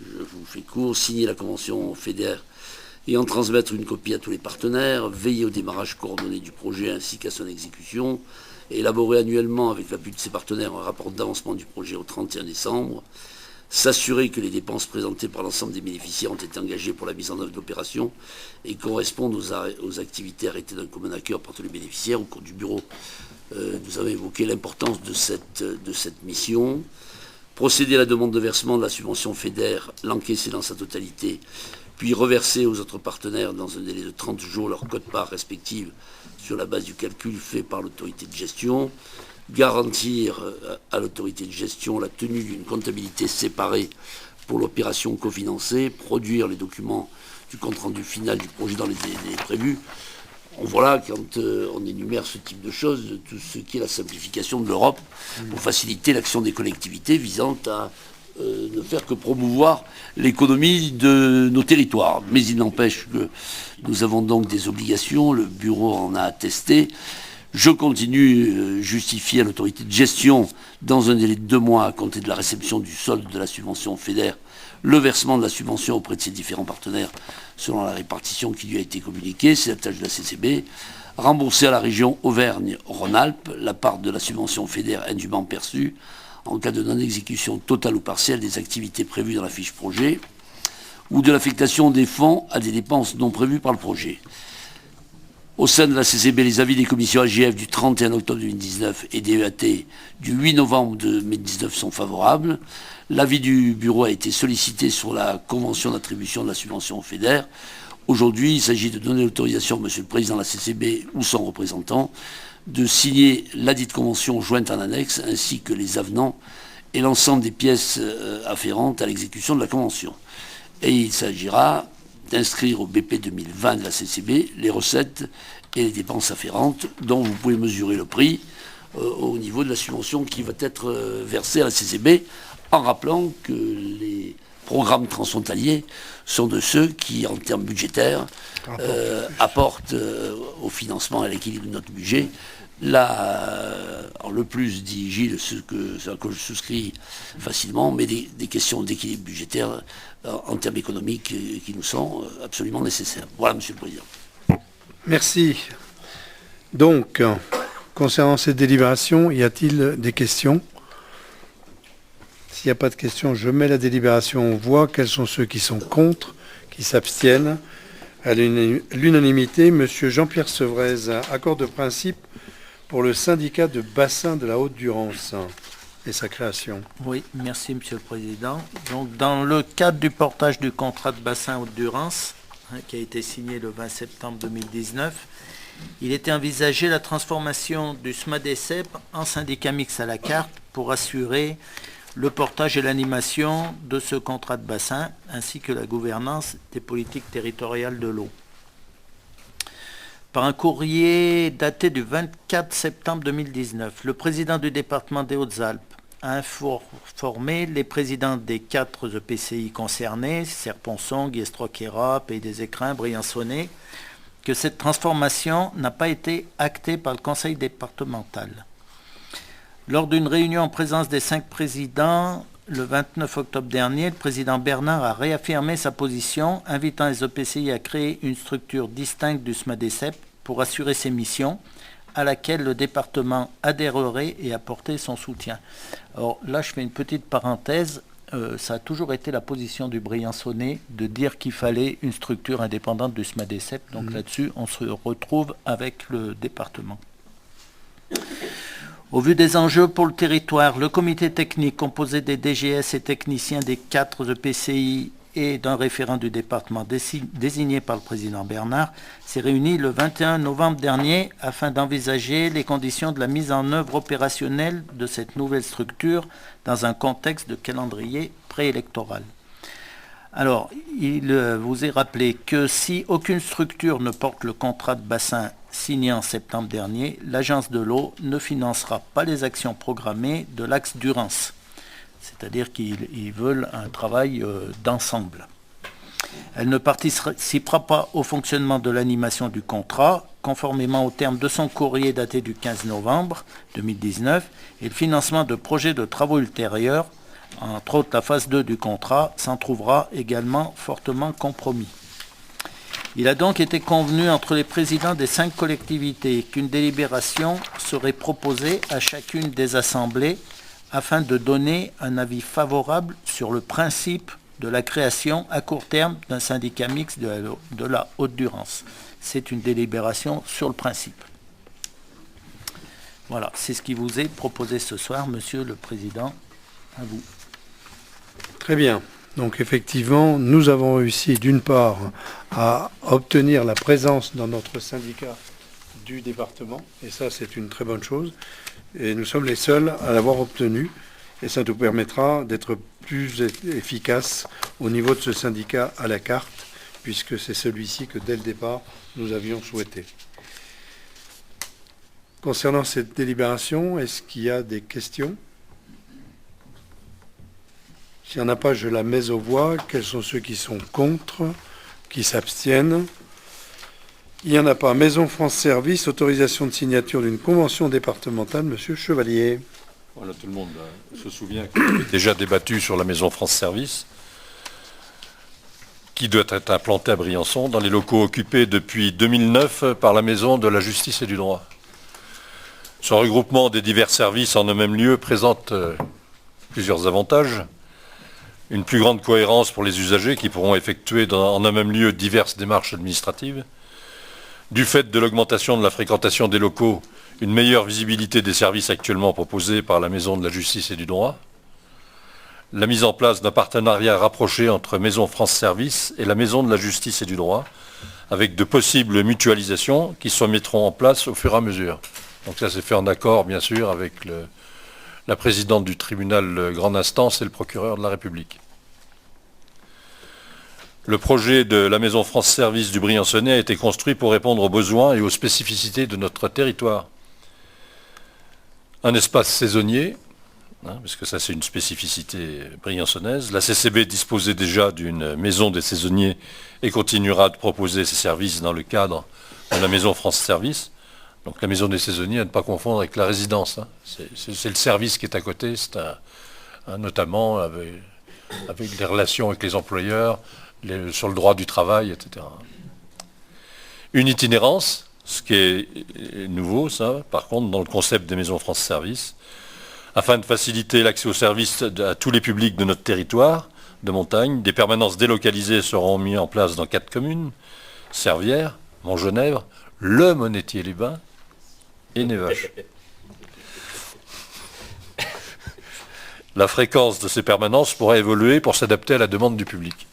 J: Je vous fais court. Signer la convention FEDER et en transmettre une copie à tous les partenaires. Veiller au démarrage coordonné du projet ainsi qu'à son exécution. Élaborer annuellement avec l'appui de ses partenaires un rapport d'avancement du projet au 31 décembre. S'assurer que les dépenses présentées par l'ensemble des bénéficiaires ont été engagées pour la mise en œuvre de l'opération et correspondent aux activités arrêtées d'un commun accord par tous les bénéficiaires. Au cours du bureau, nous avons évoqué l'importance de cette mission. Procéder à la demande de versement de la subvention FEDER, l'encaisser dans sa totalité, puis reverser aux autres partenaires dans un délai de 30 jours leur quote-part respective sur la base du calcul fait par l'autorité de gestion, garantir à l'autorité de gestion la tenue d'une comptabilité séparée pour l'opération cofinancée, produire les documents du compte-rendu final du projet dans les délais prévus. Voilà, quand on énumère ce type de choses, tout ce qui est la simplification de l'Europe pour faciliter l'action des collectivités visant à ne faire que promouvoir l'économie de nos territoires. Mais il n'empêche que nous avons donc des obligations, le bureau en a attesté. Je continue justifier à l'autorité de gestion, dans un délai de 2 mois à compter de la réception du solde de la subvention FEDER, le versement de la subvention auprès de ses différents partenaires selon la répartition qui lui a été communiquée. C'est la tâche de la CCB. Rembourser à la région Auvergne-Rhône-Alpes la part de la subvention FEDER indûment perçue en cas de non-exécution totale ou partielle des activités prévues dans la fiche projet ou de l'affectation des fonds à des dépenses non prévues par le projet. Au sein de la CCB, les avis des commissions AGF du 31 octobre 2019 et des EAT du 8 novembre 2019 sont favorables. L'avis du bureau a été sollicité sur la convention d'attribution de la subvention FEDER. Aujourd'hui, il s'agit de donner l'autorisation à Monsieur le Président de la CCB ou son représentant de signer ladite convention jointe en annexe, ainsi que les avenants et l'ensemble des pièces afférentes à l'exécution de la convention. Et il s'agira d'inscrire au BP 2020 de la CCB les recettes et les dépenses afférentes dont vous pouvez mesurer le prix au niveau de la subvention qui va être versée à la CCB, en rappelant que les programmes transfrontaliers sont de ceux qui, en termes budgétaires, apportent au financement et à l'équilibre de notre budget. Le plus, dit Gilles, ce à quoi je souscris facilement, mais des questions d'équilibre budgétaire en termes économiques qui nous sont absolument nécessaires. Voilà, Monsieur le Président.
D: Merci. Donc, concernant cette délibération, y a-t-il des questions ? S'il n'y a pas de questions, je mets la délibération en voix. Quels sont ceux qui sont contre, qui s'abstiennent ? À l'unanimité, Monsieur Jean-Pierre Sevrez, accord de principe pour le syndicat de bassin de la Haute-Durance et sa création.
K: Oui, merci Monsieur le Président. Donc, dans le cadre du portage du contrat de bassin Haute-Durance, qui a été signé le 20 septembre 2019, il était envisagé la transformation du SMADECEP en syndicat mixte à la carte pour assurer le portage et l'animation de ce contrat de bassin, ainsi que la gouvernance des politiques territoriales de l'eau. Par un courrier daté du 24 septembre 2019, le président du département des Hautes-Alpes a informé les présidents des 4 EPCI concernés, Serponçon, Guiestroquera, Pays des Écrins, Briançonnet, que cette transformation n'a pas été actée par le conseil départemental. Lors d'une réunion en présence des 5 présidents, le 29 octobre dernier, le président Bernard a réaffirmé sa position, invitant les EPCI à créer une structure distincte du SMADECEP pour assurer ses missions, à laquelle le département adhérerait et apporter son soutien. Alors là, je fais une petite parenthèse. Ça a toujours été la position du Briançonnet de dire qu'il fallait une structure indépendante du SMADECEP. Donc là-dessus, on se retrouve avec le département. Au vu des enjeux pour le territoire, le comité technique composé des DGS et techniciens des 4 EPCI et d'un référent du département désigné par le président Bernard s'est réuni le 21 novembre dernier afin d'envisager les conditions de la mise en œuvre opérationnelle de cette nouvelle structure dans un contexte de calendrier préélectoral. Alors, il vous est rappelé que si aucune structure ne porte le contrat de bassin signé en septembre dernier, l'Agence de l'eau ne financera pas les actions programmées de l'axe Durance. C'est-à-dire qu'ils veulent un travail d'ensemble. Elle ne participera pas au fonctionnement de l'animation du contrat, conformément aux termes de son courrier daté du 15 novembre 2019, et le financement de projets de travaux ultérieurs, entre autres la phase 2 du contrat, s'en trouvera également fortement compromis. Il a donc été convenu entre les présidents des 5 collectivités qu'une délibération serait proposée à chacune des assemblées afin de donner un avis favorable sur le principe de la création à court terme d'un syndicat mixte de la Haute-Durance. C'est une délibération sur le principe. Voilà, c'est ce qui vous est proposé ce soir, Monsieur le Président. À vous.
D: Très bien. Donc effectivement, nous avons réussi d'une part à obtenir la présence dans notre syndicat du département, et ça c'est une très bonne chose, et nous sommes les seuls à l'avoir obtenu, et ça nous permettra d'être plus efficaces au niveau de ce syndicat à la carte, puisque c'est celui-ci que dès le départ nous avions souhaité. Concernant cette délibération, est-ce qu'il y a des questions ? S'il n'y en a pas, je la mets aux voix. Quels sont ceux qui sont contre, qui s'abstiennent? Il n'y en a pas. Maison France Service, autorisation de signature d'une convention départementale. Monsieur Chevalier.
I: Voilà, tout le monde se souvient qu'on avait déjà débattu sur la Maison France Service, qui doit être implantée à Briançon, dans les locaux occupés depuis 2009 par la Maison de la Justice et du Droit. Ce regroupement des divers services en un même lieu présente plusieurs avantages. Une plus grande cohérence pour les usagers qui pourront effectuer en un même lieu diverses démarches administratives. Du fait de l'augmentation de la fréquentation des locaux, une meilleure visibilité des services actuellement proposés par la Maison de la Justice et du Droit. La mise en place d'un partenariat rapproché entre Maison France Service et la Maison de la Justice et du Droit, avec de possibles mutualisations qui se mettront en place au fur et à mesure. Donc ça c'est fait en accord, bien sûr, avec la présidente du tribunal grande instance et le procureur de la République. Le projet de la Maison France Service du Briançonnais a été construit pour répondre aux besoins et aux spécificités de notre territoire. Un espace saisonnier, parce que ça c'est une spécificité briançonnaise. La CCB disposait déjà d'une maison des saisonniers et continuera de proposer ses services dans le cadre de la Maison France Service. Donc la maison des saisonniers, à ne pas confondre avec la résidence. C'est le service qui est à côté, c'est notamment avec les relations avec les employeurs, sur le droit du travail, etc. Une itinérance, ce qui est nouveau, ça, par contre, dans le concept des maisons France Service, afin de faciliter l'accès aux services à tous les publics de notre territoire de montagne. Des permanences délocalisées seront mises en place dans 4 communes, Servières, Montgenèvre, Le Monétier-les-Bains et Névache. La fréquence de ces permanences pourra évoluer pour s'adapter à la demande du public.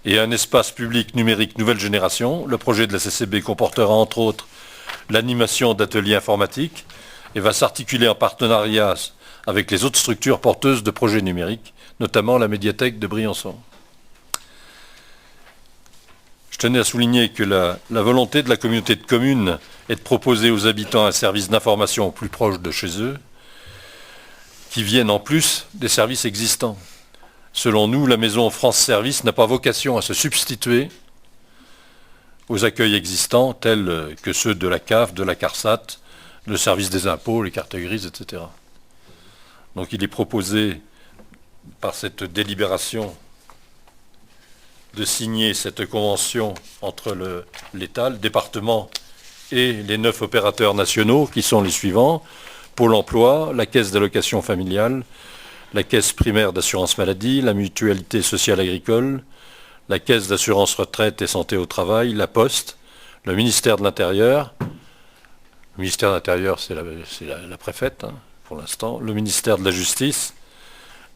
I: Et un espace public numérique nouvelle génération, le projet de la CCB comportera entre autres l'animation d'ateliers informatiques et va s'articuler en partenariat avec les autres structures porteuses de projets numériques, notamment la médiathèque de Briançon. Je tenais à souligner que la volonté de la communauté de communes est de proposer aux habitants un service d'information plus proche de chez eux, qui viennent en plus des services existants. Selon nous, la Maison France Service n'a pas vocation à se substituer aux accueils existants, tels que ceux de la CAF, de la CARSAT, le service des impôts, les cartes grises, etc. Donc il est proposé par cette délibération de signer cette convention entre l'État, le département et les 9 opérateurs nationaux qui sont les suivants: Pôle emploi, la Caisse d'allocation familiale, la Caisse primaire d'assurance maladie, la Mutualité sociale agricole, la Caisse d'assurance retraite et santé au travail, la Poste, le ministère de l'Intérieur. Le ministère de l'Intérieur, c'est la préfète, pour l'instant. Le ministère de la Justice,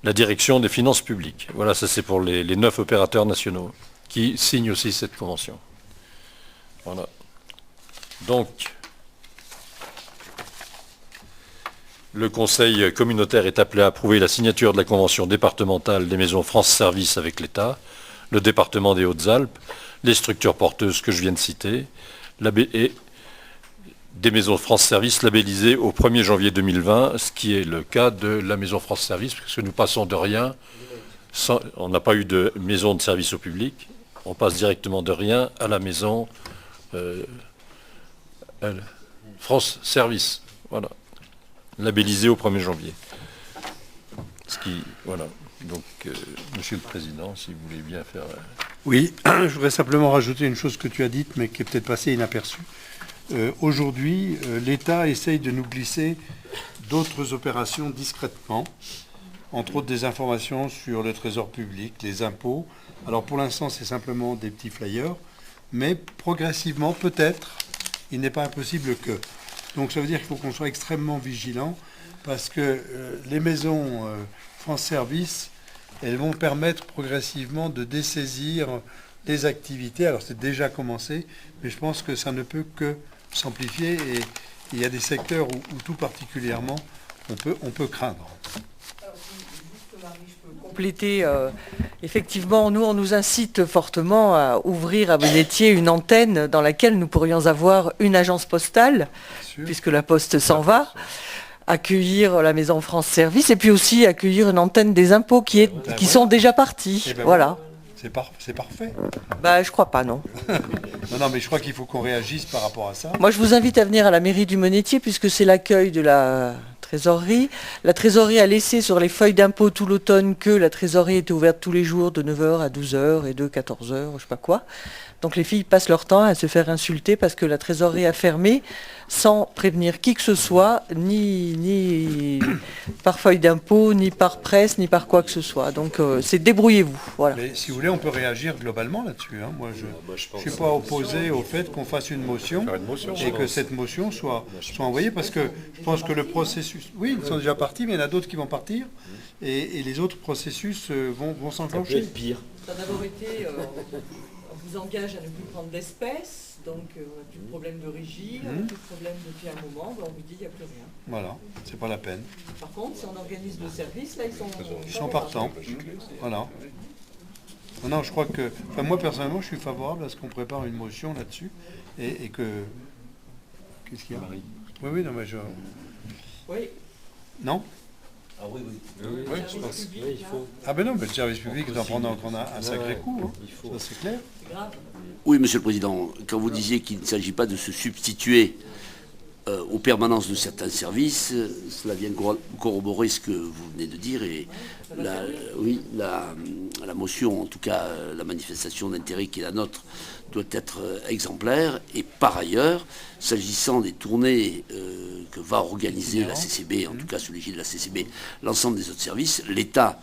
I: la Direction des finances publiques. Voilà, ça c'est pour les 9 opérateurs nationaux qui signent aussi cette convention. Voilà. Donc, le Conseil communautaire est appelé à approuver la signature de la convention départementale des maisons France Service avec l'État, le département des Hautes-Alpes, les structures porteuses que je viens de citer, et des maisons France Service labellisées au 1er janvier 2020, ce qui est le cas de la Maison France Service, parce que nous passons de rien, on n'a pas eu de maison de service au public, on passe directement de rien à la Maison France Service, voilà, labellisée au 1er janvier. Voilà. Donc, Monsieur le Président, si vous voulez bien faire...
D: Oui, je voudrais simplement rajouter une chose que tu as dite, mais qui est peut-être passée inaperçue. Aujourd'hui, l'État essaye de nous glisser d'autres opérations discrètement, entre autres des informations sur le trésor public, les impôts. Alors pour l'instant, c'est simplement des petits flyers, mais progressivement, peut-être, il n'est pas impossible que. Donc ça veut dire qu'il faut qu'on soit extrêmement vigilant, parce que les maisons France Service elles vont permettre progressivement de dessaisir les activités. Alors c'est déjà commencé, mais je pense que ça ne peut que s'amplifier et il y a des secteurs où tout particulièrement on peut craindre.
L: Compléter, effectivement, nous, on nous incite fortement à ouvrir à Monétier une antenne dans laquelle nous pourrions avoir une agence postale, puisque la Poste s'en va, accueillir la Maison France Service, et puis aussi accueillir une antenne des impôts qui sont déjà partis. Voilà.
D: C'est parfait.
L: Bah, je crois pas, non.
D: non, mais je crois qu'il faut qu'on réagisse par rapport à ça.
L: Moi, je vous invite à venir à la mairie du Monétier, puisque c'est l'accueil de la trésorerie. La trésorerie a laissé sur les feuilles d'impôt tout l'automne que la trésorerie était ouverte tous les jours de 9h à 12h et de 14h, je sais pas quoi. Donc les filles passent leur temps à se faire insulter parce que la trésorerie a fermé sans prévenir qui que ce soit, ni par feuille d'impôt, ni par presse, ni par quoi que ce soit. Donc c'est débrouillez-vous. Voilà.
D: Mais si vous voulez, on peut réagir globalement là-dessus. Hein. Moi, je ne suis pas opposé au fait qu'on fasse une motion et que cette motion soit envoyée parce que je pense que le processus... Oui, ils sont déjà partis, mais il y en a d'autres qui vont partir et les autres processus vont s'enclencher.
F: Pire.
L: Ça a d'abord été... on vous engage à ne plus prendre d'espèces, donc on n'a plus de problème de régie, on n'a plus de problème depuis un moment, on vous dit il n'y a plus rien.
D: Voilà, c'est pas la peine.
L: Par contre, si on organise le service, là
D: ils sont partants. Voilà. Non, je crois que... Enfin, moi personnellement, je suis favorable à ce qu'on prépare une motion là-dessus et que... Qu'est-ce qu'il y a ? Oui, non, mais je...
L: Oui.
D: Non ?
J: Ah oui,
F: je pense. Oui, il faut.
D: Ah ben non, mais le service public doit prendre en compte un sacré coup, hein. Ça c'est clair.
J: Oui, Monsieur le Président, quand vous disiez qu'il ne s'agit pas de se substituer aux permanences de certains services, cela vient corroborer ce que vous venez de dire et la motion, en tout cas la manifestation d'intérêt qui est la nôtre, doit être exemplaire. Et par ailleurs, s'agissant des tournées que va organiser la CCB, en tout cas sous l'égide de la CCB, l'ensemble des autres services, l'État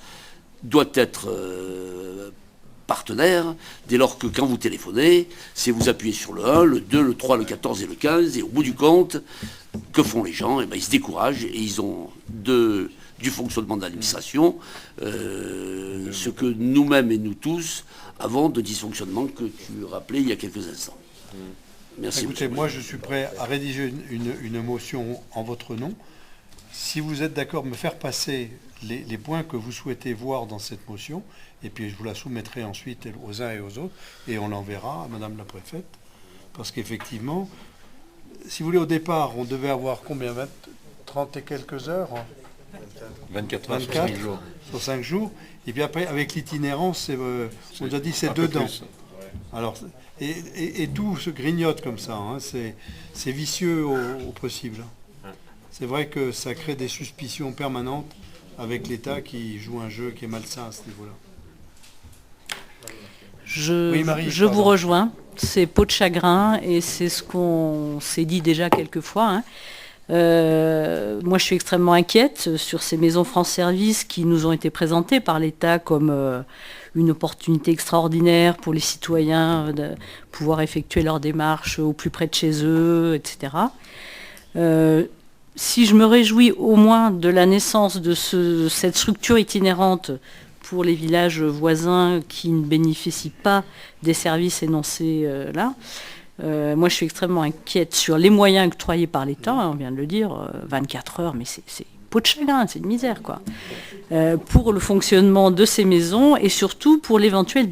J: doit être partenaire, dès lors que quand vous téléphonez, c'est vous appuyez sur le 1, le 2, le 3, le 14 et le 15, et au bout du compte, que font les gens ? Ils se découragent et ils ont du fonctionnement de l'administration ce que nous-mêmes et nous tous avons de dysfonctionnement que tu rappelais il y a quelques instants. Merci.
D: Écoutez, moi je suis prêt à rédiger une motion en votre nom. Si vous êtes d'accord, me faire passer les points que vous souhaitez voir dans cette motion, et puis je vous la soumettrai ensuite aux uns et aux autres, et on l'enverra à Madame la Préfète, parce qu'effectivement, si vous voulez, au départ, on devait avoir combien 30 et quelques heures
I: 24 heures sur 5 jours.
D: Sur 5 jours, et puis après, avec l'itinérance, on nous a dit c'est dedans. Alors, et tout se grignote comme ça, hein, c'est vicieux au possible. C'est vrai que ça crée des suspicions permanentes avec l'État qui joue un jeu qui est malsain à ce niveau-là.
G: Je vous rejoins, c'est peau de chagrin et c'est ce qu'on s'est dit déjà quelques fois. Moi je suis extrêmement inquiète sur ces maisons France Service qui nous ont été présentées par l'État comme une opportunité extraordinaire pour les citoyens de pouvoir effectuer leurs démarches au plus près de chez eux, etc. Si je me réjouis au moins de la naissance de cette structure itinérante pour les villages voisins qui ne bénéficient pas des services énoncés là, moi je suis extrêmement inquiète sur les moyens octroyés par l'État, on vient de le dire, 24 heures, mais c'est peau de chagrin, c'est une misère, quoi. Pour le fonctionnement de ces maisons et surtout pour l'éventuelle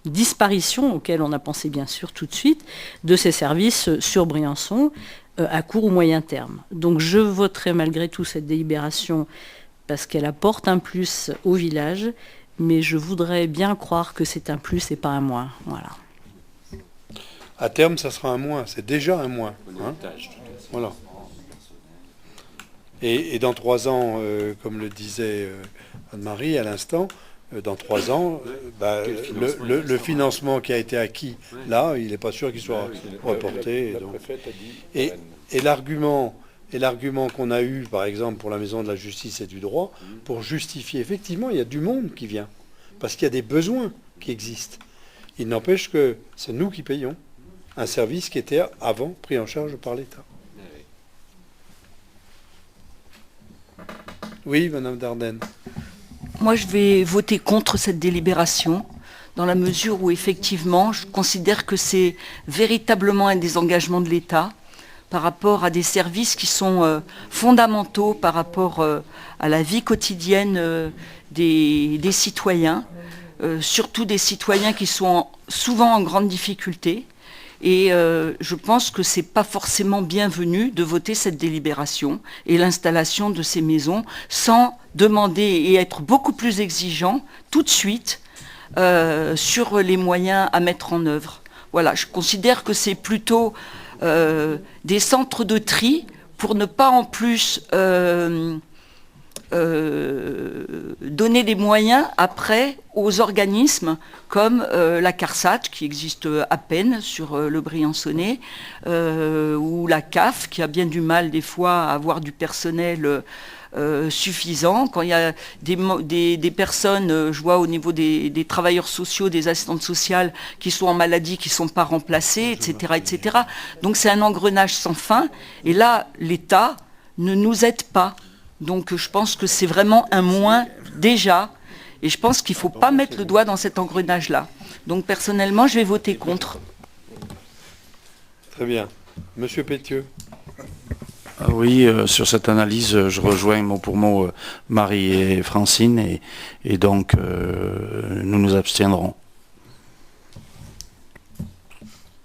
G: disparition, auquel on a pensé bien sûr tout de suite, de ces services sur Briançon, à court ou moyen terme. Donc je voterai malgré tout cette délibération parce qu'elle apporte un plus au village, mais je voudrais bien croire que c'est un plus et pas un moins. Voilà.
D: À terme, ça sera un moins. C'est déjà un moins. Hein, voilà. Et dans 3 ans, comme le disait Anne-Marie à l'instant, dans 3 ans, le financement qui a été acquis, là, il n'est pas sûr qu'il soit reporté. Et l'argument qu'on a eu, par exemple, pour la Maison de la Justice et du Droit, pour justifier, effectivement, il y a du monde qui vient, parce qu'il y a des besoins qui existent. Il n'empêche que c'est nous qui payons un service qui était avant pris en charge par l'État. Oui, Madame Dardenne.
H: Moi, je vais voter contre cette délibération, dans la mesure où, effectivement, je considère que c'est véritablement un désengagement de l'État par rapport à des services qui sont fondamentaux par rapport à la vie quotidienne des citoyens, surtout des citoyens qui sont souvent en grande difficulté. Et je pense que ce n'est pas forcément bienvenu de voter cette délibération et l'installation de ces maisons sans demander et être beaucoup plus exigeant tout de suite sur les moyens à mettre en œuvre. Voilà, je considère que c'est plutôt des centres de tri pour ne pas en plus donner des moyens après aux organismes comme la CARSAT, qui existe à peine sur le Briançonnais, ou la CAF, qui a bien du mal des fois à avoir du personnel suffisant. Quand il y a des personnes, je vois au niveau des travailleurs sociaux, des assistantes sociales qui sont en maladie, qui ne sont pas remplacées, etc., etc. Donc c'est un engrenage sans fin. Et là, l'État ne nous aide pas. Donc je pense que c'est vraiment un moins déjà. Et je pense qu'il ne faut pas mettre le doigt dans cet engrenage-là. Donc personnellement, je vais voter contre.
D: Très bien. Monsieur Pétieux.
B: Oui, sur cette analyse, je rejoins mot pour mot Marie et Francine, et donc nous nous abstiendrons.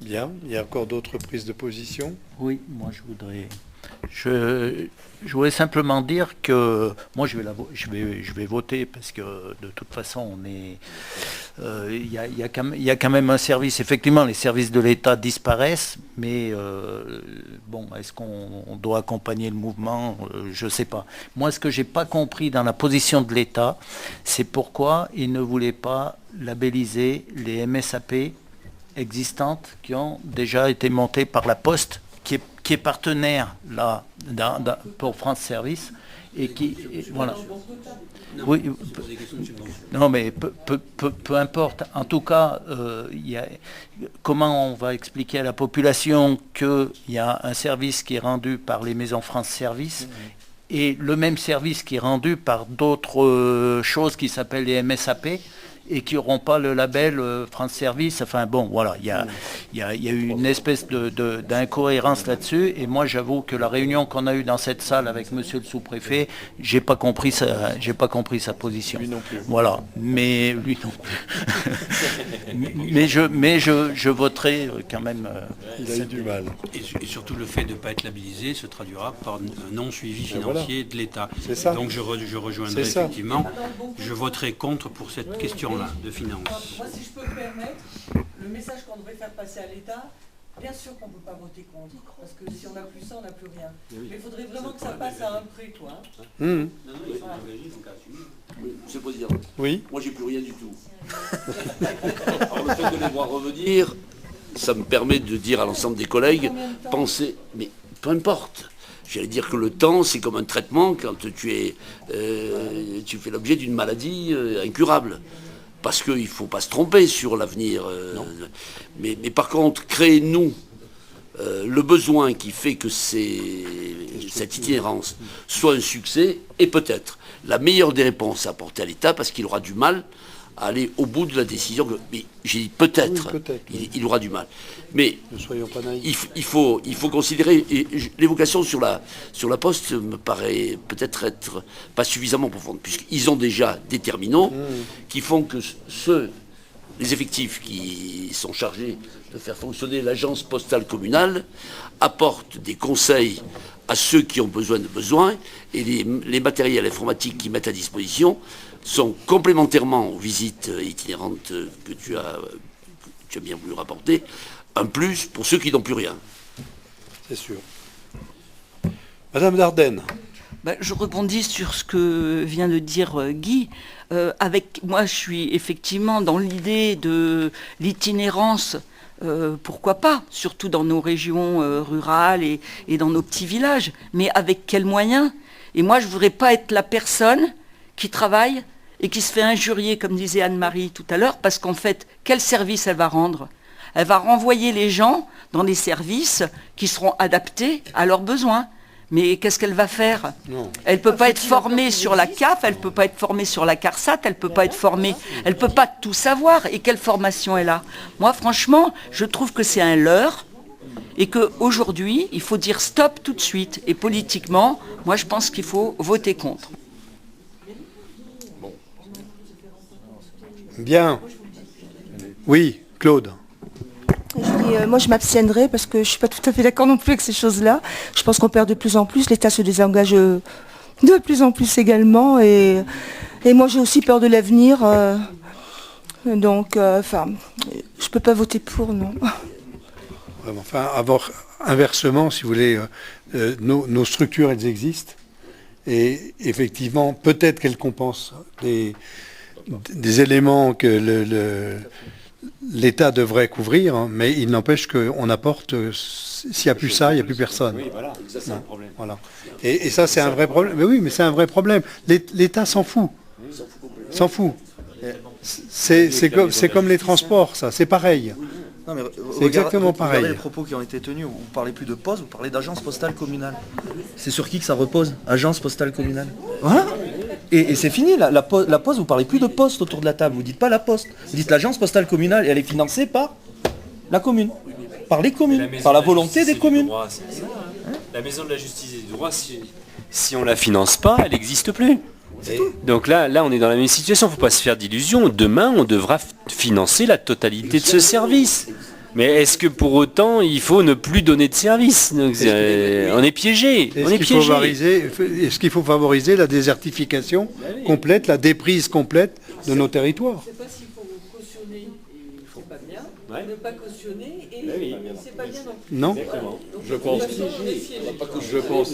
D: Bien. Il y a encore d'autres prises de position?
K: Oui, moi je voudrais simplement dire que moi je vais voter parce que de toute façon il y a quand même un service. Effectivement, les services de l'État disparaissent, mais bon, est-ce qu'on doit accompagner le mouvement? Je ne sais pas. Moi, ce que j'ai pas compris dans la position de l'État, c'est pourquoi il ne voulait pas labelliser les MSAP existantes qui ont déjà été montées par la Poste, qui est partenaire là pour France Service et qui voilà. Oui, non mais peu importe. En tout cas, comment on va expliquer à la population qu'il y a un service qui est rendu par les maisons France Service et le même service qui est rendu par d'autres choses qui s'appellent les MSAP et qui n'auront pas le label France Service. Enfin bon, voilà, il y a eu une espèce d'incohérence là-dessus. Et moi, j'avoue que la réunion qu'on a eue dans cette salle avec Monsieur le sous-préfet, j'ai pas compris sa position.
D: Lui non plus.
K: Voilà, mais lui non plus. mais je voterai quand même.
D: Il a eu du mal.
E: Et surtout le fait de ne pas être labellisé se traduira par un non-suivi financier de l'État.
D: C'est ça.
E: Donc je rejoindrai effectivement. Je voterai contre pour cette question de finances.
L: Moi, si je peux me permettre, le message qu'on devrait faire passer à l'État, bien sûr qu'on ne peut pas voter contre, parce que si on n'a plus ça, on n'a plus rien. Mais il faudrait vraiment que ça passe à un prêt, quoi.
J: Oui, Monsieur le Président.
D: Oui.
J: Moi, j'ai plus rien du tout. Alors, le fait de les voir revenir, ça me permet de dire à l'ensemble des collègues, pensez, mais peu importe. J'allais dire que le temps, c'est comme un traitement quand tu fais l'objet d'une maladie incurable. Parce qu'il ne faut pas se tromper sur l'avenir. Mais par contre, créez-nous le besoin qui fait que cette itinérance soit un succès, et peut-être la meilleure des réponses à apporter à l'État, parce qu'il aura du mal à aller au bout de la décision. Mais j'ai dit peut-être, oui, il aura du mal. Mais
D: ne soyons pas naïfs.
J: il faut considérer, et l'évocation sur la Poste me paraît peut-être être pas suffisamment profonde, puisqu'ils ont déjà des terminaux qui font que les effectifs qui sont chargés de faire fonctionner l'agence postale communale apportent des conseils à ceux qui ont besoin, et les matériels informatiques qu'ils mettent à disposition sont complémentairement aux visites itinérantes que tu as bien voulu rapporter, un plus pour ceux qui n'ont plus rien.
D: C'est sûr. Madame Dardenne.
H: Je rebondis sur ce que vient de dire Guy. Moi, je suis effectivement dans l'idée de l'itinérance. Pourquoi pas, surtout dans nos régions rurales et dans nos petits villages. Mais avec quels moyens? Et moi, je ne voudrais pas être la personne qui travaille et qui se fait injurier, comme disait Anne-Marie tout à l'heure, parce qu'en fait, quel service elle va rendre? Elle va renvoyer les gens dans des services qui seront adaptés à leurs besoins. Mais qu'est-ce qu'elle va faire? Elle ne peut pas être formée sur la CAF, elle ne peut pas être formée sur la CARSAT, elle ne peut pas être formée, elle ne peut pas tout savoir. Et quelle formation elle a? Moi, franchement, je trouve que c'est un leurre et qu'aujourd'hui, il faut dire stop tout de suite. Et politiquement, moi, je pense qu'il faut voter contre.
D: Bien. Oui, Claude.
M: Moi, je m'abstiendrai parce que je ne suis pas tout à fait d'accord non plus avec ces choses-là. Je pense qu'on perd de plus en plus. L'État se désengage de plus en plus également. Et moi, j'ai aussi peur de l'avenir. Donc, je ne peux pas voter pour, non.
D: Enfin, inversement, si vous voulez, nos structures, elles existent. Et effectivement, peut-être qu'elles compensent des éléments que l'État devrait couvrir, hein, mais il n'empêche qu'on apporte, s'il n'y a plus ça, il n'y a plus personne.
F: Oui, voilà, ça c'est un problème.
D: Voilà. Et ça, c'est un vrai problème. Mais oui, mais c'est un vrai problème. L'État s'en fout. S'en fout. C'est comme les transports, ça, c'est pareil. C'est exactement pareil.
N: Regardez les propos qui ont été tenus. Vous ne parlez plus de poste, vous parlez d'agence postale communale. C'est sur qui que ça repose? Agence postale communale. Voilà. Et c'est fini, la poste, vous ne parlez plus de poste autour de la table. Vous ne dites pas la poste. Vous dites l'agence postale communale et elle est financée par la commune. Par les communes. Par la volonté des communes.
F: La maison de la justice et du droit, si on ne la finance pas, elle n'existe plus. Donc là, on est dans la même situation, il ne faut pas se faire d'illusions. Demain, on devra financer la totalité de ce service. Mais est-ce que pour autant, il faut ne plus donner de service? Donc, on est piégé.
D: Est-ce qu'il faut favoriser la désertification complète, la déprise complète de nos territoires?
L: Je ne sais pas s'il faut cautionner, c'est pas bien. Ne pas cautionner, c'est pas bien non plus.
D: Non.
I: Je pense.
D: De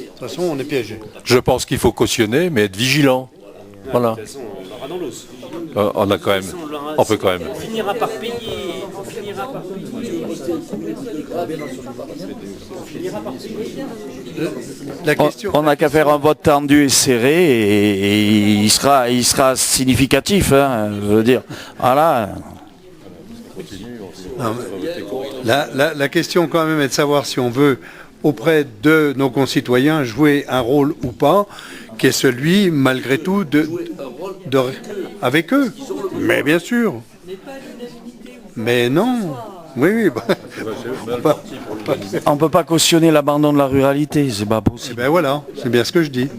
D: toute façon, on est piégé.
I: Je pense qu'il faut cautionner, mais être vigilant. Voilà.
F: De toute façon, on aura dans l'os.
I: On peut quand même.
F: On finira par payer.
B: On n'a qu'à faire un vote tendu et serré et il sera significatif, hein, je veux dire. Voilà.
D: La question quand même est de savoir si on veut, auprès de nos concitoyens, jouer un rôle ou pas, qui est celui, malgré tout, avec eux. Mais bien sûr. Mais non. Oui.
B: On ne peut pas cautionner l'abandon de la ruralité, c'est pas possible.
D: Eh ben voilà, c'est bien ce que je dis.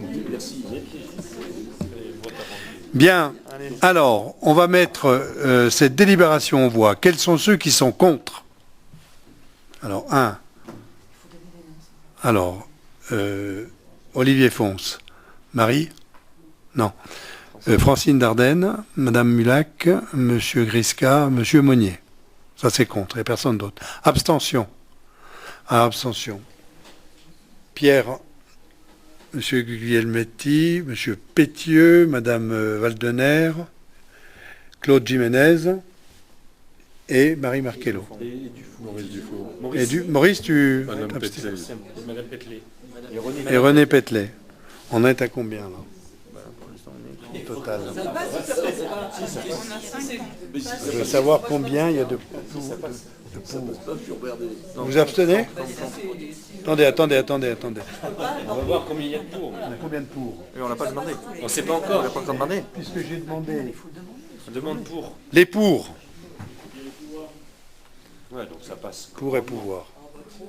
D: Bien, alors, on va mettre cette délibération en voie. Quels sont ceux qui sont contre? Alors, Olivier Fonce. Marie? Non. Francine Dardenne, Madame Mulac, Monsieur Grisca, Monsieur Monnier. Ça c'est contre, il n'y a personne d'autre. Abstention. Abstention. Pierre, Monsieur Guglielmetti, Monsieur Pétieux, Madame Valdener, Claude Jiménez et Marie Marchello. Maurice, tu...
C: Madame Pételet.
D: Et René Pételet. On est à combien là? Total. Je veux savoir combien il y a de pour. Vous abstenez? Attendez.
F: On va voir combien il y a de pour.
N: On a combien de pour? Et on n'a pas demandé.
F: On ne sait pas encore.
N: On n'a pas encore demandé.
D: Puisque j'ai demandé.
F: On demande pour.
D: Les pour.
F: Ouais, donc ça passe.
D: Pour et pouvoir.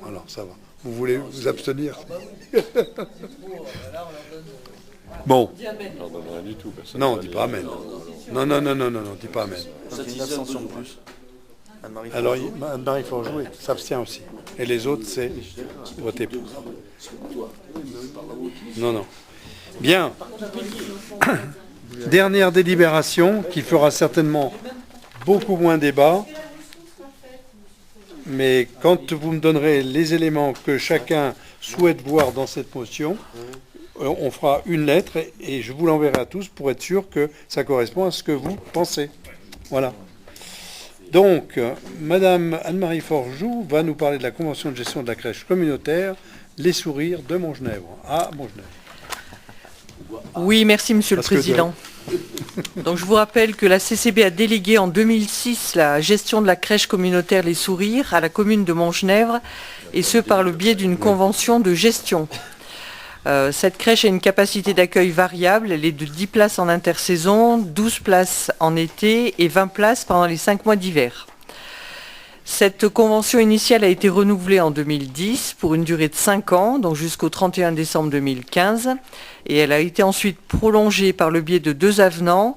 D: Alors, ça va. Vous voulez vous abstenir? Bon. Non, on ne dit pas amen. Non, dis pas amen.
N: Une abstention de plus.
D: Alors, Anne-Marie Forjou s'abstient aussi. Et les autres, c'est voter pour. Non. Bien. Dernière délibération qui fera certainement beaucoup moins débat. Mais quand vous me donnerez les éléments que chacun souhaite voir dans cette motion, on fera une lettre et je vous l'enverrai à tous pour être sûr que ça correspond à ce que vous pensez. Voilà. Donc, Madame Anne-Marie Forjou va nous parler de la convention de gestion de la crèche communautaire Les Sourires de Montgenèvre, à Montgenèvre.
L: Oui, merci Monsieur le Président. Donc je vous rappelle que la CCB a délégué en 2006 la gestion de la crèche communautaire Les Sourires à la commune de Montgenèvre, et ce par le biais d'une convention de gestion. Cette crèche a une capacité d'accueil variable. Elle est de 10 places en intersaison, 12 places en été et 20 places pendant les 5 mois d'hiver. Cette convention initiale a été renouvelée en 2010 pour une durée de 5 ans, donc jusqu'au 31 décembre 2015. Et elle a été ensuite prolongée par le biais de 2 avenants.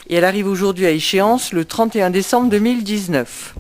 L: Et elle arrive aujourd'hui à échéance le 31 décembre 2019.